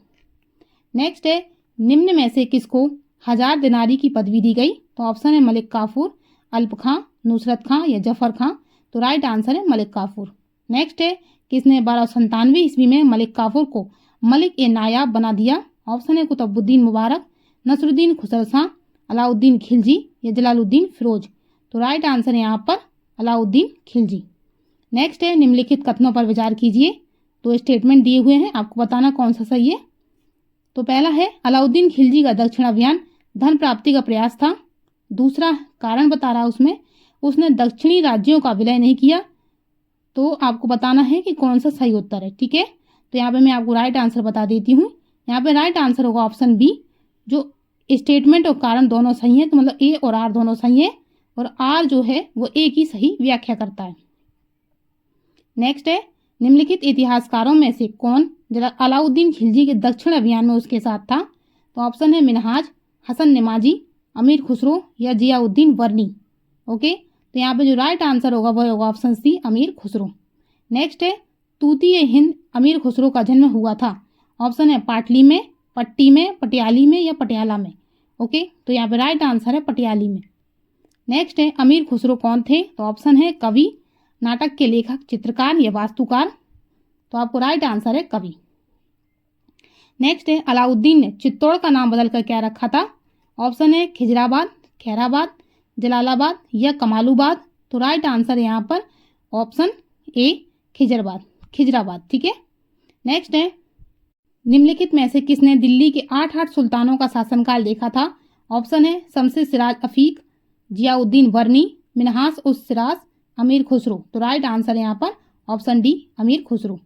S1: नेक्स्ट है निम्न में से किसको 1000 दिनारी की पदवी दी गई? तो ऑप्शन है मलिक काफूर, अल्प खां, नुसरत खां या जफर खां? तो राइट आंसर है मलिक काफूर। नेक्स्ट है किसने 1297 ईस्वी में मलिक काफूर को मलिक ए नायाब बना दिया? ऑप्शन है कुतुबुद्दीन मुबारक, नसरुद्दीन खुसर शाह, अलाउद्दीन खिलजी या जलालुद्दीन फिरोज। तो राइट आंसर है यहाँ पर अलाउद्दीन खिलजी। नेक्स्ट है निम्नलिखित कथनों पर विचार कीजिए। तो स्टेटमेंट दिए हुए हैं, आपको बताना कौन सा सही है। तो पहला है अलाउद्दीन खिलजी का दक्षिण अभियान धन प्राप्ति का प्रयास था। दूसरा कारण बता रहा है उसमें, उसने दक्षिणी राज्यों का विलय नहीं किया। तो आपको बताना है कि कौन सा सही उत्तर है। ठीक है, तो यहाँ पे मैं आपको राइट आंसर बता देती हूँ। यहाँ पे राइट आंसर होगा ऑप्शन बी। जो स्टेटमेंट और कारण दोनों सही है, तो मतलब ए और आर दोनों सही है, और आर जो है वो ए की सही व्याख्या करता है। नेक्स्ट है निम्नलिखित इतिहासकारों में से कौन अलाउद्दीन खिलजी के दक्षिण अभियान में उसके साथ था? तो ऑप्शन है मिनहाज, हसन नेमाजी, अमीर खुसरो या जियाउद्दीन वर्नी। ओके, तो यहाँ पे जो राइट आंसर होगा वह होगा ऑप्शन सी, अमीर खुसरो। नेक्स्ट है तूतीय हिंद अमीर खुसरो का जन्म हुआ था। ऑप्शन है पाटली में, पट्टी में, पटियाली में या पटियाला में। ओके, तो यहाँ पे राइट आंसर है पटियाली में। नेक्स्ट है अमीर खुसरो कौन थे? तो ऑप्शन है कवि, नाटक के लेखक, चित्रकार या वास्तुकार। तो आपको राइट आंसर है कवि। नेक्स्ट है अलाउद्दीन ने चित्तौड़ का नाम बदलकर क्या रखा था? ऑप्शन है खिजराबाद, खैराबाद, जलालाबाद या कमालूबाद। तो राइट आंसर यहाँ पर ऑप्शन ए खिजराबाद। ठीक है। नेक्स्ट है निम्नलिखित में से किसने दिल्ली के 8 सुल्तानों का शासनकाल देखा था? ऑप्शन है शमसे सिराज अफीक, जियाउद्दीन वर्नी, मिनहास उस सिराज, अमीर खुसरो। तो राइट आंसर यहाँ पर ऑप्शन डी, अमीर खुसरो।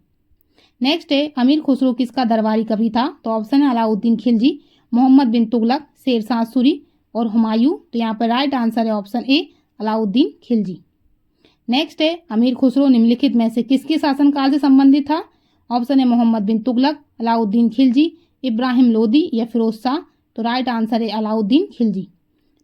S1: नेक्स्ट है अमीर खुसरो किसका दरबारी कवि था? तो ऑप्शन है अलाउद्दीन खिलजी, मोहम्मद बिन तुगलक, शेरशाह सूरी और हुमायूं। तो यहाँ पर राइट आंसर है ऑप्शन ए, अलाउद्दीन खिलजी। नेक्स्ट है अमीर खुसरो निम्नलिखित में से किसके शासनकाल से संबंधित था? ऑप्शन है मोहम्मद बिन तुगलक, अलाउद्दीन खिलजी, इब्राहिम लोदी या फिरोज शाह। तो राइट आंसर है अलाउद्दीन खिलजी।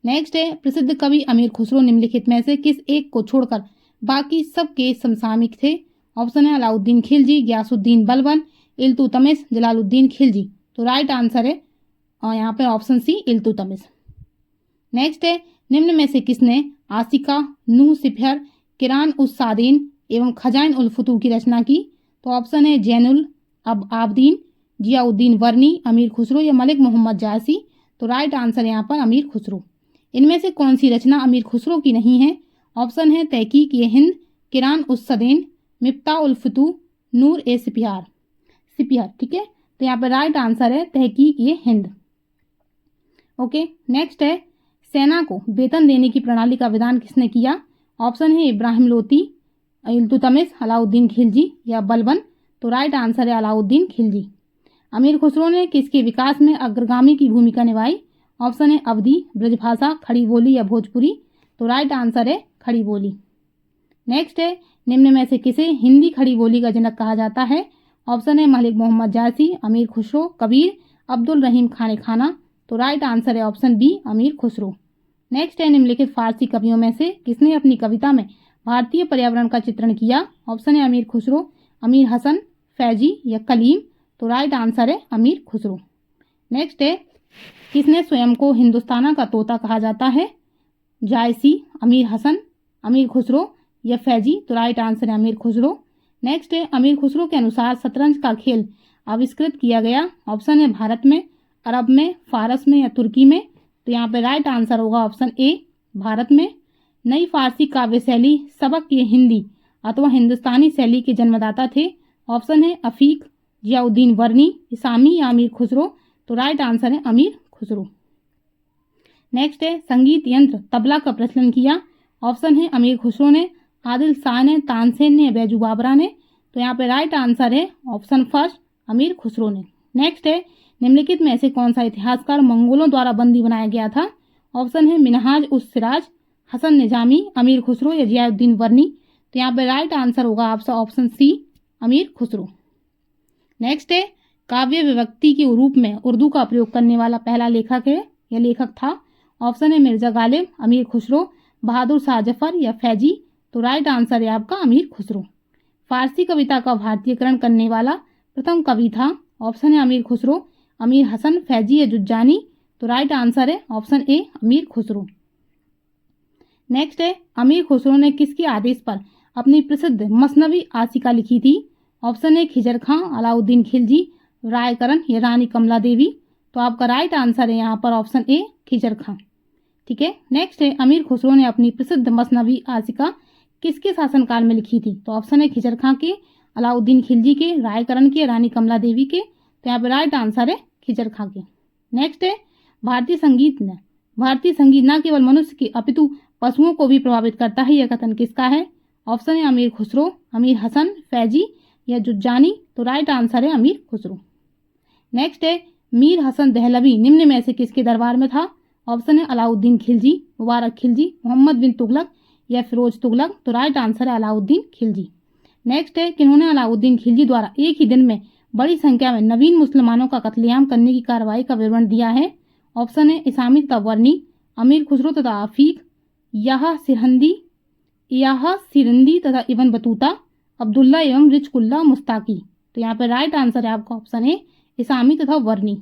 S1: नेक्स्ट है प्रसिद्ध कवि अमीर खुसरो निम्नलिखित में से किस एक को छोड़कर बाकी सबके समसामयिक थे? ऑप्शन है अलाउद्दीन खिलजी, गयासुद्दीन बलबन, इल्तुतमिश, जलालुद्दीन खिलजी। तो राइट आंसर है यहाँ पे ऑप्शन सी, इल्तुतमिश। नेक्स्ट है निम्न में से किसने आसिका, नूह सिफर, किरान उस सादीन एवं खजाइन उल फुतूह की रचना की? तो ऑप्शन है जैनुल आबदीन, जियाउद्दीन वर्नी, अमीर खुसरो या मलिक मोहम्मद जायसी। तो राइट आंसर यहाँ पर अमीर खुसरो। इनमें से कौन सी रचना अमीर खुसरो की नहीं है? ऑप्शन है तहकीक ए हिंद, किरान उस सदेन, मिफ्ता उल फुतूह, नूर ए सिपियार। ठीक है, तो यहाँ पर राइट आंसर है तहकीक ए हिंद। ओके, नेक्स्ट है सेना को वेतन देने की प्रणाली का विधान किसने किया? ऑप्शन है इब्राहिम लोदी, इल्तुतमिश, अलाउद्दीन खिलजी या बलबन। तो राइट आंसर है अलाउद्दीन खिलजी। अमीर खुसरो ने किसके विकास में अग्रगामी की भूमिका निभाई? ऑप्शन है अवधी, ब्रजभाषा, खड़ी बोली या भोजपुरी। तो राइट आंसर है खड़ी बोली। नेक्स्ट है निम्न में से किसे हिंदी खड़ी बोली का जनक कहा जाता है? ऑप्शन है मलिक मोहम्मद जायसी, अमीर खुसरो, कबीर, अब्दुल रहीम खान खाना। तो राइट आंसर है ऑप्शन बी, अमीर खुसरो। नेक्स्ट है निम्नलिखित फारसी कवियों में से किसने अपनी कविता में भारतीय पर्यावरण का चित्रण किया? ऑप्शन है अमीर खुसरो, अमीर हसन, फैजी या कलीम। तो राइट आंसर है अमीर खुसरो। नेक्स्ट है किसने स्वयं को हिंदुस्ताना का तोता कहा जाता है? जायसी, अमीर हसन, अमीर खुसरो या फैजी। तो राइट आंसर है अमीर खुसरो। नेक्स्ट है अमीर खुसरो के अनुसार शतरंज का खेल आविष्कृत किया गया। ऑप्शन है भारत में, अरब में, फारस में या तुर्की में। तो यहाँ पे राइट आंसर होगा ऑप्शन ए, भारत में। नई फारसी काव्य शैली सबक ये हिंदी अथवा हिंदुस्तानी शैली के जन्मदाता थे। ऑप्शन है अफीक, जियाउद्दीन वर्नी, इसामी या अमीर खुसरो। तो राइट आंसर है अमीर खुसरो। नेक्स्ट है संगीत यंत्र तबला का प्रचलन किया। ऑप्शन है अमीर खुसरो ने, आदिल शाह ने, तानसेन ने, बैजू बाबरा ने। तो यहाँ पे राइट आंसर है ऑप्शन फर्स्ट, अमीर खुसरो ने। नेक्स्ट है निम्नलिखित में से कौन सा इतिहासकार मंगोलों द्वारा बंदी बनाया गया था? ऑप्शन है मिनहाज उस सिराज, हसन निजामी, अमीर खुसरो या जियाउद्दीन वर्नी। तो यहाँ पे राइट आंसर होगा आपका ऑप्शन सी, अमीर खुसरो। नेक्स्ट है काव्य विभक्ति के रूप में उर्दू का प्रयोग करने वाला पहला लेखक है या लेखक था। ऑप्शन है मिर्जा गालिब, अमीर खुसरो, बहादुर शाह जफर या फैजी। तो राइट आंसर है आपका अमीर खुसरो। फारसी कविता का भारतीयकरण करने वाला प्रथम कवि था। ऑप्शन है अमीर खुसरो, अमीर हसन, फैजी या जुज्जानी। तो राइट आंसर है ऑप्शन ए, अमीर खुसरो। नेक्स्ट है अमीर खुसरो ने किसके आदेश पर अपनी प्रसिद्ध मसनवी आसिका लिखी थी? ऑप्शन ए खिजर खां, अलाउद्दीन खिलजी, रायकरण या रानी कमला देवी। तो आपका राइट आंसर है यहाँ पर ऑप्शन ए खिजर खां। ठीक है, नेक्स्ट है अमीर खुसरो ने अपनी प्रसिद्ध मसनवी आसिका किसके शासनकाल में लिखी थी? तो ऑप्शन है खिजर खां के, अलाउद्दीन खिलजी के, रायकरण के, रानी कमला देवी के। तो यहाँ पे राइट आंसर है खिजर खां के। नेक्स्ट है भारतीय संगीत न केवल मनुष्य की अपितु पशुओं को भी प्रभावित करता है, यह कथन किसका है? ऑप्शन है अमीर खुसरो, अमीर हसन, फैजी या जुज्जानी। तो राइट आंसर है अमीर खुसरो। नेक्स्ट है मीर हसन दहलवी निम्न में से किसके दरबार में था? ऑप्शन है अलाउद्दीन खिलजी, मुबारक खिलजी, मोहम्मद बिन तुगलक या फिरोज तुगलक। तो राइट आंसर है अलाउद्दीन खिलजी। नेक्स्ट है किन्होंने अलाउद्दीन खिलजी द्वारा एक ही दिन में बड़ी संख्या में नवीन मुसलमानों का कत्लेआम करने की कार्रवाई का विवरण दिया है? ऑप्शन है इसामी तथा वर्नी, अमीर खुसरो तथा आफीक, याह सिरंदी तथा इबन बतूता, अब्दुल्ला एवं रिजकुल्ला मुस्ताकी। तो यहाँ पे राइट आंसर है आपका ऑप्शन है इसामी तथा वर्नी।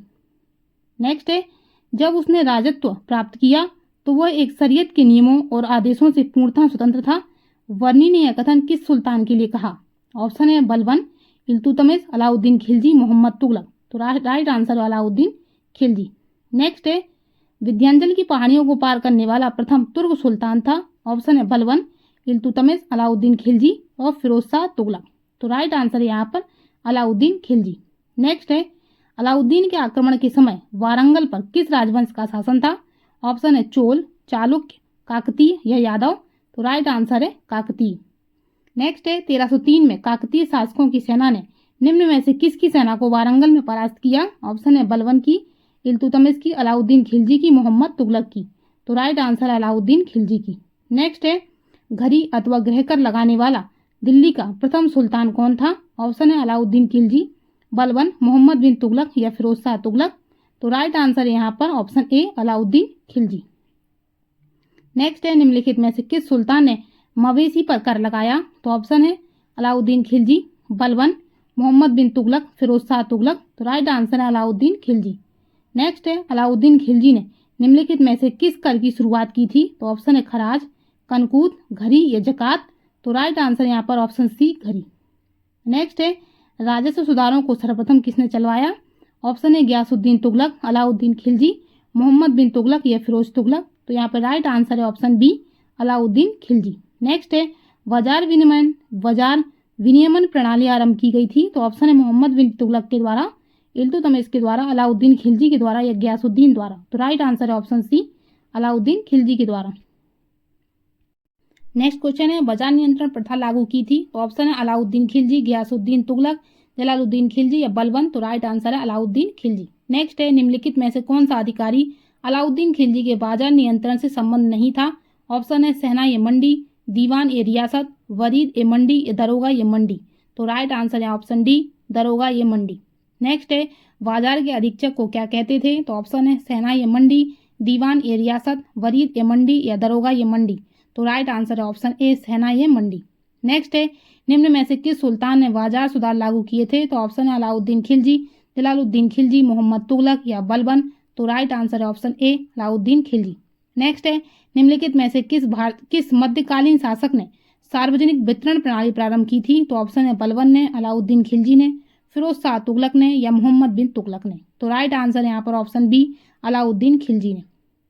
S1: नेक्स्ट है जब उसने राजत्व प्राप्त किया तो वह एक शरीयत के नियमों और आदेशों से पूर्णतः स्वतंत्र था। वर्नी ने यह कथन किस सुल्तान के लिए कहा? ऑप्शन है बलबन, इल्तुतमिश, अलाउद्दीन खिलजी, मोहम्मद तुगलक। तो राइट आंसर है अलाउद्दीन खिलजी। नेक्स्ट है विंध्याचल की पहाड़ियों को पार करने वाला प्रथम तुर्क सुल्तान था। ऑप्शन है बलबन, इल्तुतमिश, अलाउद्दीन खिलजी और फिरोज शाह तुगलक। तो राइट आंसर है यहाँ पर अलाउद्दीन खिलजी। नेक्स्ट है अलाउद्दीन के आक्रमण के समय वारंगल पर किस राजवंश का शासन था? ऑप्शन है चोल, चालुक्य, काकतीय या यादव। तो राइट आंसर है काकतीय। नेक्स्ट है 1303 में काकतीय शासकों की सेना ने निम्न में से किसकी सेना को वारंगल में परास्त किया? ऑप्शन है बलबन की, इल्तुतमिश की, अलाउद्दीन खिलजी की, मोहम्मद तुगलक की। तो राइट आंसर है अलाउद्दीन खिलजी की। नेक्स्ट है घड़ी अथवा गृहकर लगाने वाला दिल्ली का प्रथम सुल्तान कौन था? ऑप्शन है अलाउद्दीन खिलजी, बलबन, मोहम्मद बिन तुगलक या फिरोज शाह तुगलक। तो राइट आंसर है यहाँ पर option A Alauddin Khilji. Next है निम्नलिखित में से किस सुल्तान ने मवेशी पर कर लगाया? तो ऑप्शन है अलाउद्दीन खिलजी, बलबन, मोहम्मद बिन तुगलक, फिरोज शाह तुगलक। तो राइट आंसर है अलाउद्दीन खिलजी। नेक्स्ट है अलाउद्दीन खिलजी ने निम्नलिखित में से किस कर की शुरुआत की थी? तो ऑप्शन है खराज, कनकूत, घरी या जकात। तो राइट आंसर यहाँ पर ऑप्शन सी घरी। नेक्स्ट है राजस्व सुधारों को सर्वप्रथम किसने चलवाया? ऑप्शन है गयासुद्दीन तुगलक, अलाउद्दीन खिलजी, मोहम्मद बिन तुगलक या फिरोज तुगलक। तो यहाँ पर राइट आंसर है option B Alauddin Khilji. Next है बाजार विनियमन प्रणाली आरंभ की गई थी। तो ऑप्शन है मोहम्मद बिन तुगलक के द्वारा, इल्तुतमिश के द्वारा, अलाउद्दीन खिलजी के द्वारा या गयासुद्दीन द्वारा। तो राइट आंसर है ऑप्शन सी अलाउद्दीन खिलजी के द्वारा। नेक्स्ट क्वेश्चन है बाजार नियंत्रण प्रथा लागू की थी। तो ऑप्शन है अलाउद्दीन खिलजी, गयासुद्दीन तुगलक, जलालुद्दीन खिलजी या बलबन। तो राइट आंसर है अलाउद्दीन खिलजी। नेक्स्ट है निम्नलिखित में से कौन सा अधिकारी अलाउद्दीन खिलजी के बाजार नियंत्रण से संबंध नहीं था? ऑप्शन है सहना ए मंडी, दीवान ए रियासत, वरीद ए मंडी या दरोगा ये मंडी। तो राइट आंसर है ऑप्शन डी दरोगा ये मंडी। नेक्स्ट है बाजार के अधीक्षक को क्या कहते थे? तो ऑप्शन है सहना ए मंडी, दीवान ए रियासत, वरीद ए मंडी या दरोगा ये मंडी। तो राइट आंसर है ऑप्शन ए सहना ए मंडी। नेक्स्ट है निम्न में से किस सुल्तान ने बाजार सुधार लागू किए थे? तो ऑप्शन है अलाउद्दीन खिलजी, जलालुद्दीन खिलजी, मोहम्मद तुगलक या बलबन। तो राइट आंसर है ऑप्शन ए अलाउद्दीन खिलजी। नेक्स्ट है निम्नलिखित में से किस मध्यकालीन शासक ने सार्वजनिक वितरण प्रणाली प्रारंभ की थी? तो ऑप्शन है बलबन ने, अलाउद्दीन खिलजी ने, फिरोज शाह तुगलक ने या मोहम्मद बिन तुगलक ने। तो राइट आंसर यहाँ पर ऑप्शन बी अलाउद्दीन खिलजी ने।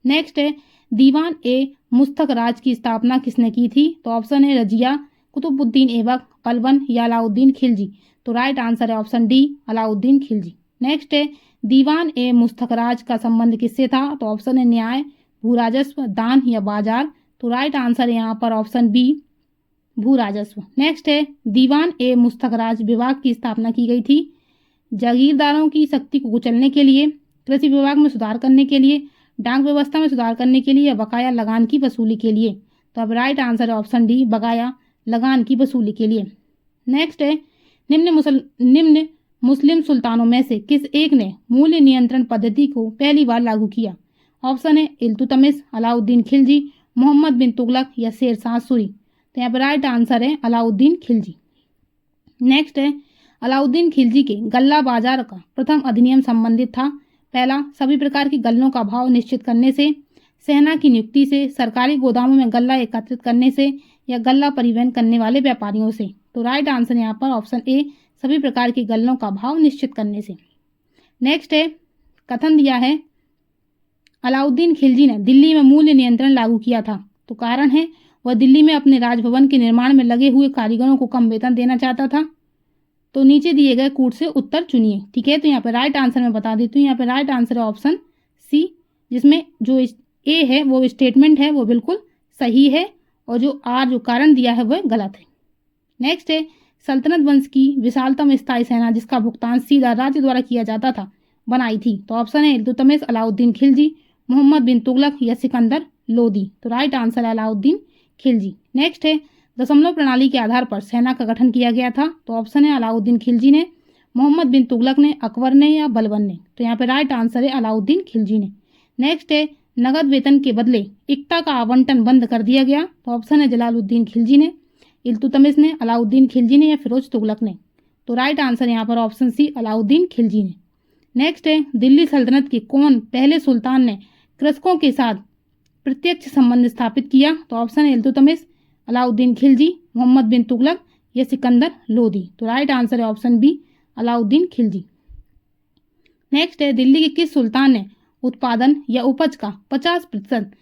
S1: नेक्स्ट है दीवान ए मुस्तक राज की स्थापना किसने की थी? तो ऑप्शन है रजिया, कुतुबुद्दीन ऐबक, बलबन या अलाउद्दीन खिलजी। तो राइट आंसर है option D Alauddin Khilji. Next है दीवान ए मुस्तक राज का संबंध किससे था? तो ऑप्शन है न्याय, भू राजस्व, दान या बाजार। तो राइट आंसर है यहाँ पर ऑप्शन बी भू राजस्व। नेक्स्ट है दीवान ए मुस्तक राज विभाग की स्थापना की गई थी जागीरदारों की शक्ति को कुचलने के लिए, कृषि विभाग में सुधार करने के लिए, डाक व्यवस्था में सुधार करने के लिए या बकाया लगान की वसूली के लिए। तो अब राइट आंसर है ऑप्शन डी बकाया लगान की वसूली के लिए। नेक्स्ट है निम्न मुस्लिम सुल्तानों में से किस एक ने मूल्य नियंत्रण पद्धति को पहली बार लागू किया? ऑप्शन है इल्तुतमिश, अलाउद्दीन खिलजी, मोहम्मद बिन तुगलक या शेर शाह सूरी। तो यहाँ पर राइट आंसर है अलाउद्दीन खिलजी। नेक्स्ट है अलाउद्दीन खिलजी के गल्ला बाजार का प्रथम अधिनियम संबंधित था। पहला, सभी प्रकार की गल्लों का भाव निश्चित करने से, सेना की नियुक्ति से, सरकारी गोदामों में गल्ला एकत्रित करने से या गल्ला परिवहन करने वाले व्यापारियों से। तो राइट आंसर यहाँ पर ऑप्शन ए सभी प्रकार की गल्लों का भाव निश्चित करने से। नेक्स्ट है, कथन दिया है अलाउद्दीन खिलजी ने दिल्ली में मूल्य नियंत्रण लागू किया था। तो कारण है वह दिल्ली में अपने राजभवन के निर्माण में लगे हुए कारीगरों को कम वेतन देना चाहता था। तो नीचे दिए गए कूट से उत्तर चुनिए। ठीक है, तो यहाँ पे राइट आंसर मैं बता देती हूँ। यहाँ पे राइट आंसर है ऑप्शन सी, जिसमें जो ए है वो स्टेटमेंट है वो बिल्कुल सही है, और जो आर जो कारण दिया है वह गलत है। नेक्स्ट है, सल्तनत वंश की विशालतम स्थायी सेना जिसका भुगतान सीधा राज्य द्वारा किया जाता था बनाई थी। तो ऑप्शन है इल्तुतमिश, अलाउद्दीन खिलजी, मोहम्मद बिन तुगलक या सिकंदर लोदी। तो राइट आंसर है अलाउद्दीन खिलजी। नेक्स्ट है, दशमलव प्रणाली के आधार पर सेना का गठन किया गया था। तो ऑप्शन है अलाउद्दीन खिलजी ने, मोहम्मद बिन तुगलक ने, अकबर ने या बलबन ने। तो यहाँ पे राइट आंसर है अलाउद्दीन खिलजी ने। नेक्स्ट है, नगद वेतन के बदले इक्ता का आवंटन बंद कर दिया गया। तो ऑप्शन है जलालुद्दीन खिलजी ने, इल्तुतमिश ने, अलाउद्दीन खिलजी ने या फिरोज तुगलक ने। तो राइट आंसर यहाँ पर ऑप्शन सी अलाउद्दीन खिलजी ने। नेक्स्ट है, दिल्ली सल्तनत के कौन पहले सुल्तान ने कृषकों के साथ प्रत्यक्ष संबंध स्थापित किया। तो ऑप्शन है इल्तुतमिश, अलाउद्दीन खिलजी, मोहम्मद बिन तुगलक या सिकंदर लोदी। तो राइट आंसर है option B Alauddin Khilji. Next है, दिल्ली के किस सुल्तान ने उत्पादन या उपज का 50%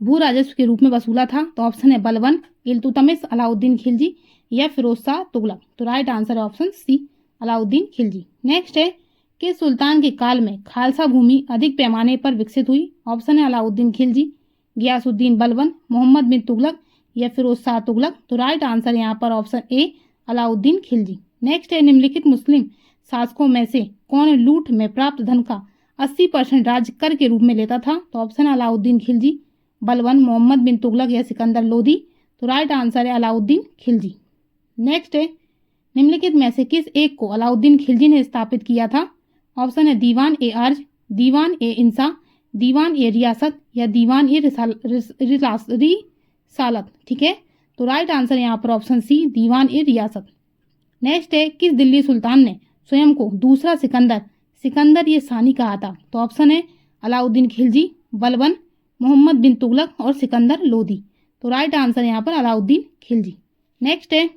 S1: भू राजस्व के रूप में वसूला था। तो ऑप्शन है बलबन, इल्तुतमिश, अलाउद्दीन खिलजी या फिरोज शाह तुगलक। तो राइट आंसर है option C Alauddin Khilji. Next है, किस सुल्तान के काल में खालसा भूमि अधिक पैमाने पर विकसित हुई। ऑप्शन है अलाउद्दीन खिलजी, गियासुद्दीन बलबन, मोहम्मद बिन तुगलक या फिरोज शाह तुगलक। तो राइट आंसर यहाँ पर option A Alauddin Khilji. Next है, निम्नलिखित मुस्लिम शासकों में से कौन लूट में प्राप्त धन का 80% राज्य कर के रूप में लेता था। तो ऑप्शन है अलाउद्दीन खिलजी, बलबन, मोहम्मद बिन तुगलक या सिकंदर लोदी। तो राइट आंसर है अलाउद्दीन खिलजी। नेक्स्ट है, निम्नलिखित में से किस एक को अलाउद्दीन खिलजी ने स्थापित किया था। ऑप्शन है दीवान ए अर्ज, दीवान ए इंसा, दीवान ए रियासत या दीवान ए रिसालत। ठीक है, तो राइट आंसर यहाँ पर ऑप्शन सी दीवान ए रियासत। नेक्स्ट है, किस दिल्ली सुल्तान ने स्वयं को दूसरा सिकंदर ये सानी कहा था। तो ऑप्शन है अलाउद्दीन खिलजी, बलबन, मोहम्मद बिन तुगलक और सिकंदर लोदी। तो राइट आंसर यहाँ पर अलाउद्दीन खिलजी। नेक्स्ट है,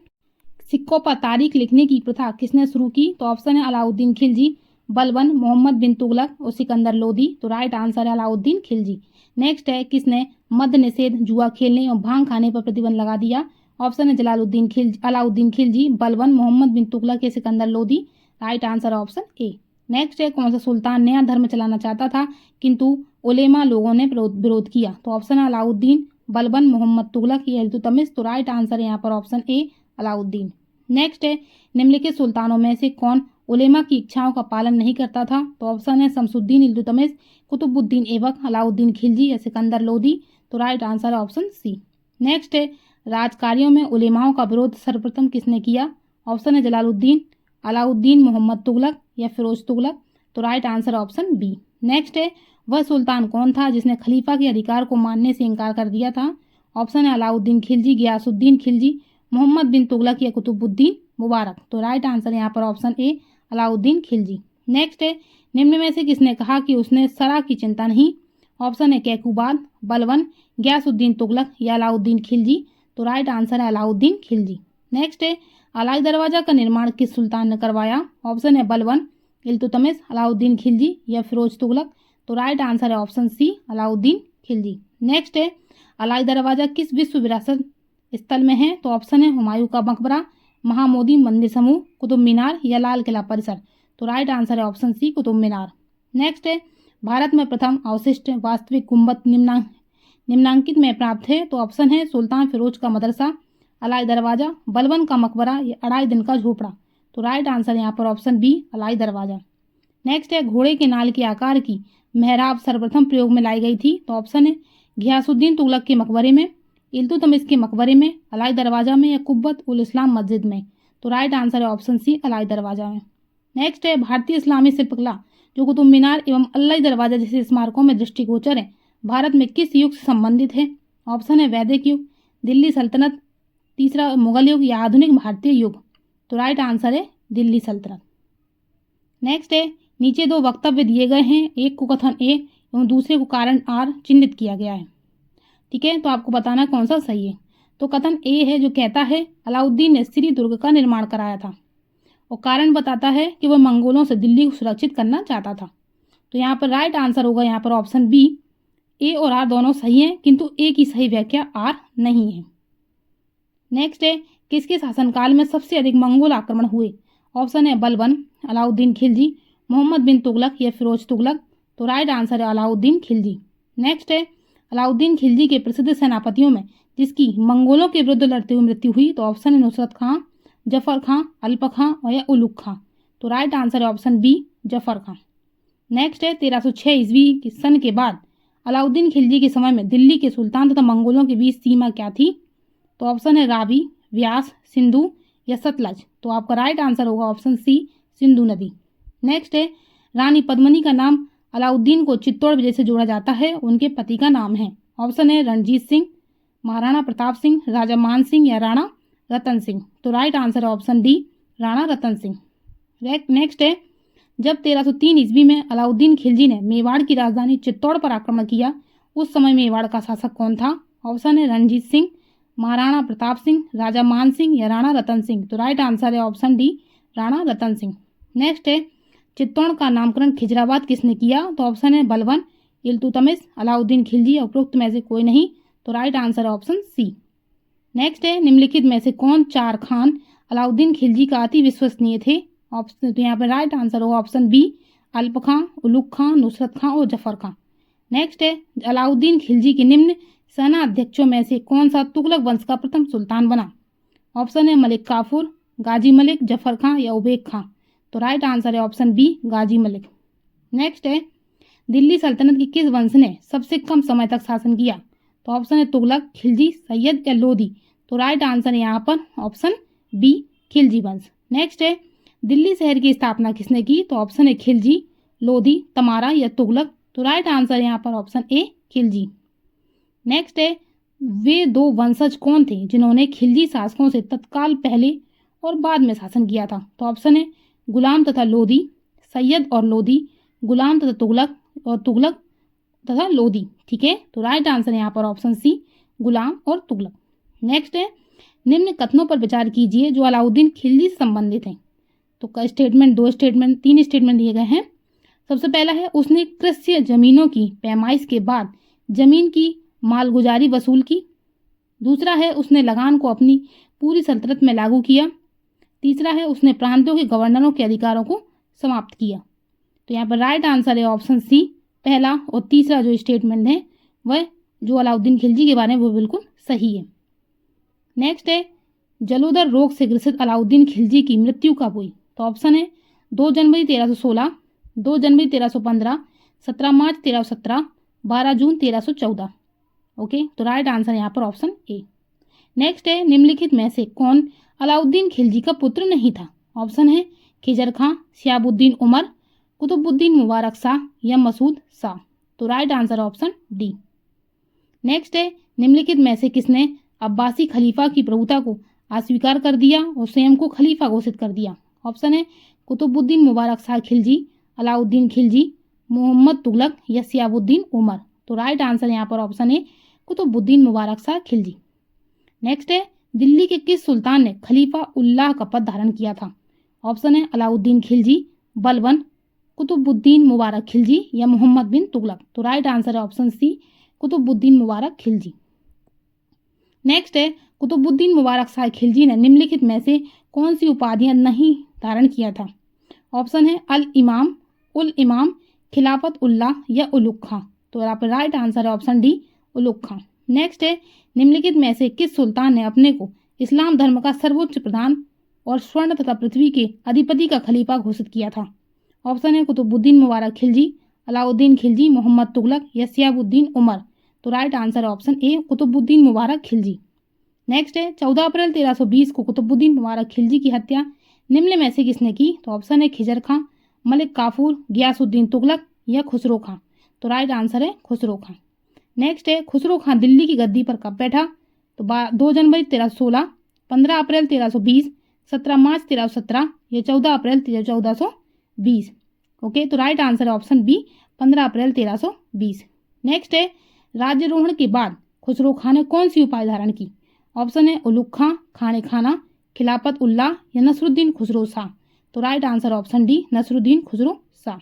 S1: सिक्कों पर तारीख लिखने की प्रथा किसने शुरू की। तो ऑप्शन है अलाउद्दीन खिलजी, बलबन, मोहम्मद बिन तुगलक और सिकंदर लोदी। तो राइट आंसर है अलाउद्दीन खिलजी। नेक्स्ट है, किसने मद्य निषेध, जुआ खेलने और भांग खाने पर प्रतिबंध लगा दिया। ऑप्शन है अलाउद्दीन खिलजी, बलबन, मोहम्मद बिन तुगलक या Sikandar Lodi. Right answer option A. Next है, कौन सा सुल्तान नया धर्म चलाना चाहता था किंतु उलेमा लोगों ने विरोध किया। तो ऑप्शन है अलाउद्दीन, बलबन, मोहम्मद तुगलक या इल्तुतमिश। तो राइट आंसर है यहाँ पर ऑप्शन ए अलाउद्दीन। नेक्स्ट है, निम्नलिखित सुल्तानों में से कौन उलेमा की इच्छाओं का पालन नहीं करता था। तो ऑप्शन है शमसुद्दीन, इल्तुतमिश, कुतुबुद्दीन ऐबक, अलाउद्दीन खिलजी या सिकंदर लोदी। तो राइट आंसर है ऑप्शन सी। नेक्स्ट है, राजकार्यों में उलेमाओं का विरोध सर्वप्रथम किसने किया। ऑप्शन है जलालुद्दीन, अलाउद्दीन, मोहम्मद तुगलक या फिरोज तुगलक। तो right answer option B. Next है, वह सुल्तान कौन था जिसने खलीफा के अधिकार को मानने से इनकार कर दिया था। ऑप्शन है अलाउद्दीन खिलजी, गियासुद्दीन खिलजी, मोहम्मद बिन तुगलक या कुतुबुद्दीन मुबारक। तो राइट आंसर यहाँ पर option A Alauddin Khilji. Next है, निम्न में से किसने कहा कि उसने सरा की चिंता नहीं। ऑप्शन है कैकुबाद, बलबन, गियासुद्दीन तुगलक या अलाउद्दीन खिलजी। तो राइट आंसर है अलाउद्दीन खिलजी। नेक्स्ट है, अलाई दरवाजा का निर्माण किस सुल्तान ने करवाया। ऑप्शन है बलबन, इल्तुतमिश, अलाउद्दीन खिलजी या फिरोज तुगलक। तो राइट आंसर है option C Alauddin Khilji. Next है, अलाई दरवाजा किस विश्व विरासत स्थल में है। तो ऑप्शन है हुमायूं का मकबरा, महामोदी मंदिर समूह, कुतुब मीनार या लाल किला परिसर। तो राइट आंसर है ऑप्शन सी कुतुब मीनार। नेक्स्ट है, भारत में प्रथम अवशिष्ट वास्तविक गुंबद निम्नांकित में प्राप्त है। तो ऑप्शन है सुल्तान फिरोज का मदरसा, अलाई दरवाजा, बलबन का मकबरा या अढ़ाई दिन का झोपड़ा। तो राइट आंसर यहाँ पर ऑप्शन बी अलाई दरवाजा। नेक्स्ट है, घोड़े के नाल के आकार की मेहराब सर्वप्रथम प्रयोग में लाई गई थी। तो ऑप्शन है घियासुद्दीन तुगलक के मकबरे में, इल्तुतमिश के मकबरे में, अलाई दरवाजा में या कुब्बत उल इस्लाम मस्जिद में। तो राइट आंसर है ऑप्शन सी अलाई दरवाजा में। नेक्स्ट है, भारतीय इस्लामी शिल्पकला जो कुतुब मीनार एवं अलाई दरवाजा जैसे स्मारकों में दृष्टिगोचर है भारत में किस युग से संबंधित है। ऑप्शन है वैदिक युग, दिल्ली सल्तनत, तीसरा मुगल युग या आधुनिक भारतीय युग। तो राइट आंसर है दिल्ली सल्तनत। नेक्स्ट है, नीचे दो वक्तव्य दिए गए हैं, एक को कथन ए एवं दूसरे को कारण आर चिन्हित किया गया है। ठीक है, तो आपको बताना कौन सा सही है। तो कथन ए है जो कहता है अलाउद्दीन ने श्री दुर्ग का निर्माण कराया था, और कारण बताता है कि वह मंगोलों से दिल्ली को सुरक्षित करना चाहता था। तो यहाँ पर राइट आंसर होगा यहाँ पर ऑप्शन बी। ए और आर दोनों सही हैं, किंतु ए की सही व्याख्या आर नहीं है। नेक्स्ट है, किसके शासनकाल में सबसे अधिक मंगोल आक्रमण हुए? ऑप्शन है बलबन, अलाउद्दीन खिलजी, मोहम्मद बिन तुगलक या फिरोज तुगलक। तो राइट आंसर है अलाउद्दीन खिलजी। नेक्स्ट है, अलाउद्दीन खिलजी के प्रसिद्ध सेनापतियों में जिसकी मंगोलों के विरुद्ध लड़ते हुए मृत्यु हुई, तो ऑप्शन है नुसरत खां, जफर खां, अल्प खां और या उलुग खां। तो राइट आंसर है ऑप्शन बी, जफर खां। नेक्स्ट है, 1306 ईस्वी के सन के बाद अलाउद्दीन खिलजी के समय में दिल्ली के सुल्तान तथा मंगोलों के बीच सीमा क्या थी? तो ऑप्शन है रावी, व्यास, सिंधु या सतलज। तो आपका राइट आंसर होगा ऑप्शन सी, सिंधु नदी। नेक्स्ट है, रानी पद्मिनी का नाम अलाउद्दीन को चित्तौड़ विजय से जोड़ा जाता है, उनके पति का नाम है। ऑप्शन है रणजीत सिंह, महाराणा प्रताप सिंह, राजा मान सिंह या राणा रतन सिंह। तो राइट आंसर है option D, Rana Ratan Singh. Next है, जब 1303 ईस्वी में अलाउद्दीन खिलजी ने मेवाड़ की राजधानी चित्तौड़ पर आक्रमण किया, उस समय मेवाड़ का शासक कौन था? ऑप्शन है रणजीत सिंह, महाराणा प्रताप सिंह, राजा मान सिंह या राणा रतन सिंह। तो राइट आंसर है option D, Rana Ratan Singh. Next है, चित्तौड़ का नामकरण खिजराबाद किसने किया? तो ऑप्शन है बलबन, इल्तुतमिश, अलाउद्दीन खिलजी या उपरोक्त में से कोई नहीं। तो राइट आंसर है ऑप्शन सी। नेक्स्ट है, निम्नलिखित में से कौन चार खान अलाउद्दीन खिलजी का अति विश्वसनीय थे? ऑप्शन, तो यहाँ पर राइट आंसर होगा ऑप्शन बी, अल्प खां, उलुग खां, नुसरत खां और जफर खां। नेक्स्ट है, अलाउद्दीन खिलजी के निम्न सेना अध्यक्षों में से कौन सा तुगलक वंश का प्रथम सुल्तान बना? ऑप्शन है मलिक काफूर, गाजी मलिक, जफर खां या उबेग खां। तो राइट आंसर है ऑप्शन बी, गाजी मलिक। नेक्स्ट है, दिल्ली सल्तनत की किस वंश ने सबसे कम समय तक शासन किया? तो ऑप्शन है तुगलक, खिलजी, सैयद या लोधी। तो राइट आंसर है यहाँ पर ऑप्शन बी, खिलजी वंश। नेक्स्ट है, दिल्ली शहर की स्थापना किसने की? तो ऑप्शन है खिलजी, लोधी, तमारा या तुगलक। तो राइट आंसर यहाँ पर ऑप्शन ए, खिलजी। नेक्स्ट है, वे दो वंशज कौन थे जिन्होंने खिलजी शासकों से तत्काल पहले और बाद में शासन किया था? तो ऑप्शन है गुलाम तथा लोधी, सैयद और लोधी, गुलाम तथा तुगलक और तुगलक तथा लोधी। ठीक है, तो राइट आंसर यहाँ पर ऑप्शन सी, गुलाम और तुगलक। नेक्स्ट है, निम्न कथनों पर विचार कीजिए जो अलाउद्दीन खिलजी से संबंधित हैं। तो स्टेटमेंट, दो स्टेटमेंट, तीन स्टेटमेंट दिए गए हैं। सबसे पहला है, उसने कृषि जमीनों की पैमाइश के बाद जमीन की मालगुजारी वसूल की। दूसरा है, उसने लगान को अपनी पूरी सल्तनत में लागू किया। तीसरा है, उसने प्रांतों के गवर्नरों के अधिकारों को समाप्त किया। तो यहाँ पर राइट आंसर है ऑप्शन सी, पहला और तीसरा जो स्टेटमेंट है वह जो अलाउद्दीन खिलजी के बारे में वो बिल्कुल सही है। नेक्स्ट है, जलोदर रोग से ग्रसित अलाउद्दीन खिलजी की मृत्यु कब हुई? तो ऑप्शन है 2 जनवरी 1316, 2 जनवरी 1315, 17 मार्च 1317, 12 जून 1314। ओके, तो राइट आंसर यहाँ पर ऑप्शन ए। नेक्स्ट है, निम्नलिखित में से कौन अलाउद्दीन खिलजी का पुत्र नहीं था? ऑप्शन है खिजर खां, शिहाबुद्दीन उमर, कुतुबुद्दीन मुबारक शाह या मसूद शाह। तो right answer option D. Next है, निम्नलिखित में से किसने अब्बासी खलीफा की प्रभुता को अस्वीकार कर दिया और स्वयं को खलीफा घोषित कर दिया? ऑप्शन है कुतुबुद्दीन मुबारक शाह खिलजी, अलाउद्दीन खिलजी, मोहम्मद तुगलक या शिहाबुद्दीन उमर। तो राइट आंसर यहाँ पर ऑप्शन है कुतुबुद्दीन मुबारक शाह खिलजी। नेक्स्ट है, दिल्ली के किस सुल्तान ने खलीफा उल्लाह का पद धारण किया था? ऑप्शन है अलाउद्दीन खिलजी, बलबन, कुतुबुद्दीन मुबारक खिलजी या मोहम्मद बिन तुगलक। तो राइट आंसर है ऑप्शन सी, कुतुबुद्दीन मुबारक खिलजी। नेक्स्ट है, कुतुबुद्दीन मुबारक शाह खिलजी ने निम्नलिखित में से कौन सी उपाधियां नहीं धारण किया था? ऑप्शन है अल इमाम, उल इमाम, खिलाफत उल्लाह या उलुग खां। तो यहाँ पर राइट आंसर है ऑप्शन डी, उलुग खां। नेक्स्ट है, निम्नलिखित में से किस सुल्तान ने अपने को इस्लाम धर्म का सर्वोच्च प्रधान और स्वर्ण तथा पृथ्वी के अधिपति का खलीफा घोषित किया था? ऑप्शन है कुतुबुद्दीन मुबारक खिलजी, अलाउद्दीन खिलजी, मोहम्मद तुगलक या शिहाबुद्दीन उमर। तो राइट आंसर है option A, Qutbuddin Mubarak Khilji. Next है, 14 अप्रैल 1320 को कुतुबुद्दीन मुबारक खिलजी की हत्या निम्न में से किसने की? तो ऑप्शन है खिजर खां, मलिक काफूर, गियासुद्दीन तुगलक या खुसरो खां। तो राइट आंसर है खुसरो खां। नेक्स्ट है, खुसरो खां दिल्ली की गद्दी पर कब बैठा? तो 2 जनवरी 1316, 15 अप्रैल 1320, 17 मार्च 1317 या 14 अप्रैल 1420। ओके, तो राइट आंसर है ऑप्शन बी, 15 अप्रैल 1320। नेक्स्ट है, राज्यरोहण के बाद खुसरो खां ने कौन सी उपाधि धारण की? ऑप्शन है उलुग खां, खाने खाना, खिलाफत उल्लाह या नसरुद्दीन खुसरो शाह। तो right answer option D Nasruddin Khusro Shah.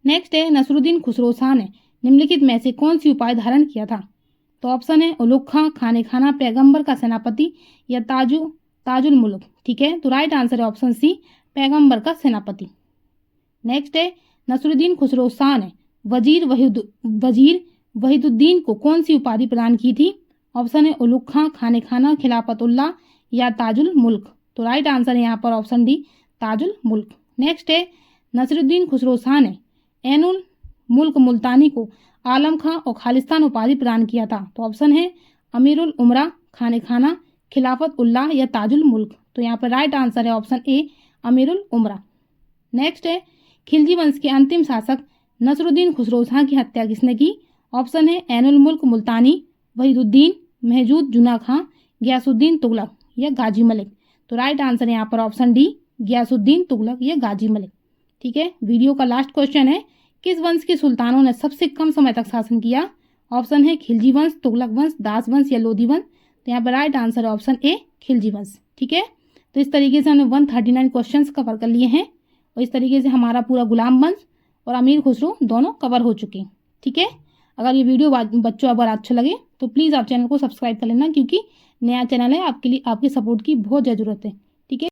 S1: Next है नसरुद्दीन खुसरो शाह ने निम्नलिखित में से कौन सी उपाधि धारण किया था? तो ऑप्शन है उलुग खां, खाने खाना, पैगंबर का सेनापति या ताजुल मुल्क। ठीक है, तो राइट आंसर है ऑप्शन सी पैगंबर का सेनापति। नेक्स्ट है नसरुद्दीन खुसरो शाह ने वजीर वहीदुद्दीन को कौन सी उपाधि प्रदान की थी? ऑप्शन है उलुग खां, खाने खाना, खिलाफत उल्लाह या ताजुल मुल्क। तो राइट आंसर है यहाँ पर ऑप्शन डी ताजुल मुल्क। नेक्स्ट है नसरुद्दीन खुसरो शाह ने ऐनुल मुल्क मुल्तानी को आलम खां और खालिस्तान उपाधि प्रदान किया था। तो ऑप्शन है अमीरुल उमरा, खाने खाना, खिलाफत उल्लाह या ताजुल मुल्क। तो यहाँ पर राइट आंसर है ऑप्शन ए अमीरुल उमरा। नेक्स्ट है खिलजी वंश के अंतिम शासक नसरुद्दीन खुसरो शाह की हत्या किसने की? ऑप्शन है ऐनुल मुल्क मुल्तानी, वहीदुद्दीन, महजूद जुना खां, गियासुद्दीन तुगलक या गाजी मलिक। तो राइट आंसर है यहाँ पर ऑप्शन डी गियासुद्दीन तुगलक या गाजी मलिक। ठीक है, वीडियो का लास्ट क्वेश्चन है किस वंश के सुल्तानों ने सबसे कम समय तक शासन किया? ऑप्शन है खिलजी वंश, तुगलक वंश, दास वंश या लोधी वंश। तो यहाँ पर राइट आंसर है ऑप्शन ए खिलजी वंश। ठीक है, तो इस तरीके से हमने 139 क्वेश्चंस कवर कर लिए हैं और इस तरीके से हमारा पूरा गुलाम वंश और अमीर खुसरो दोनों कवर हो चुके हैं। ठीक है, अगर ये वीडियो बच्चों अगर अच्छा लगे तो प्लीज़ आप चैनल को सब्सक्राइब कर लेना, क्योंकि नया चैनल है, आपके लिए आपकी सपोर्ट की बहुत ज़रूरत है।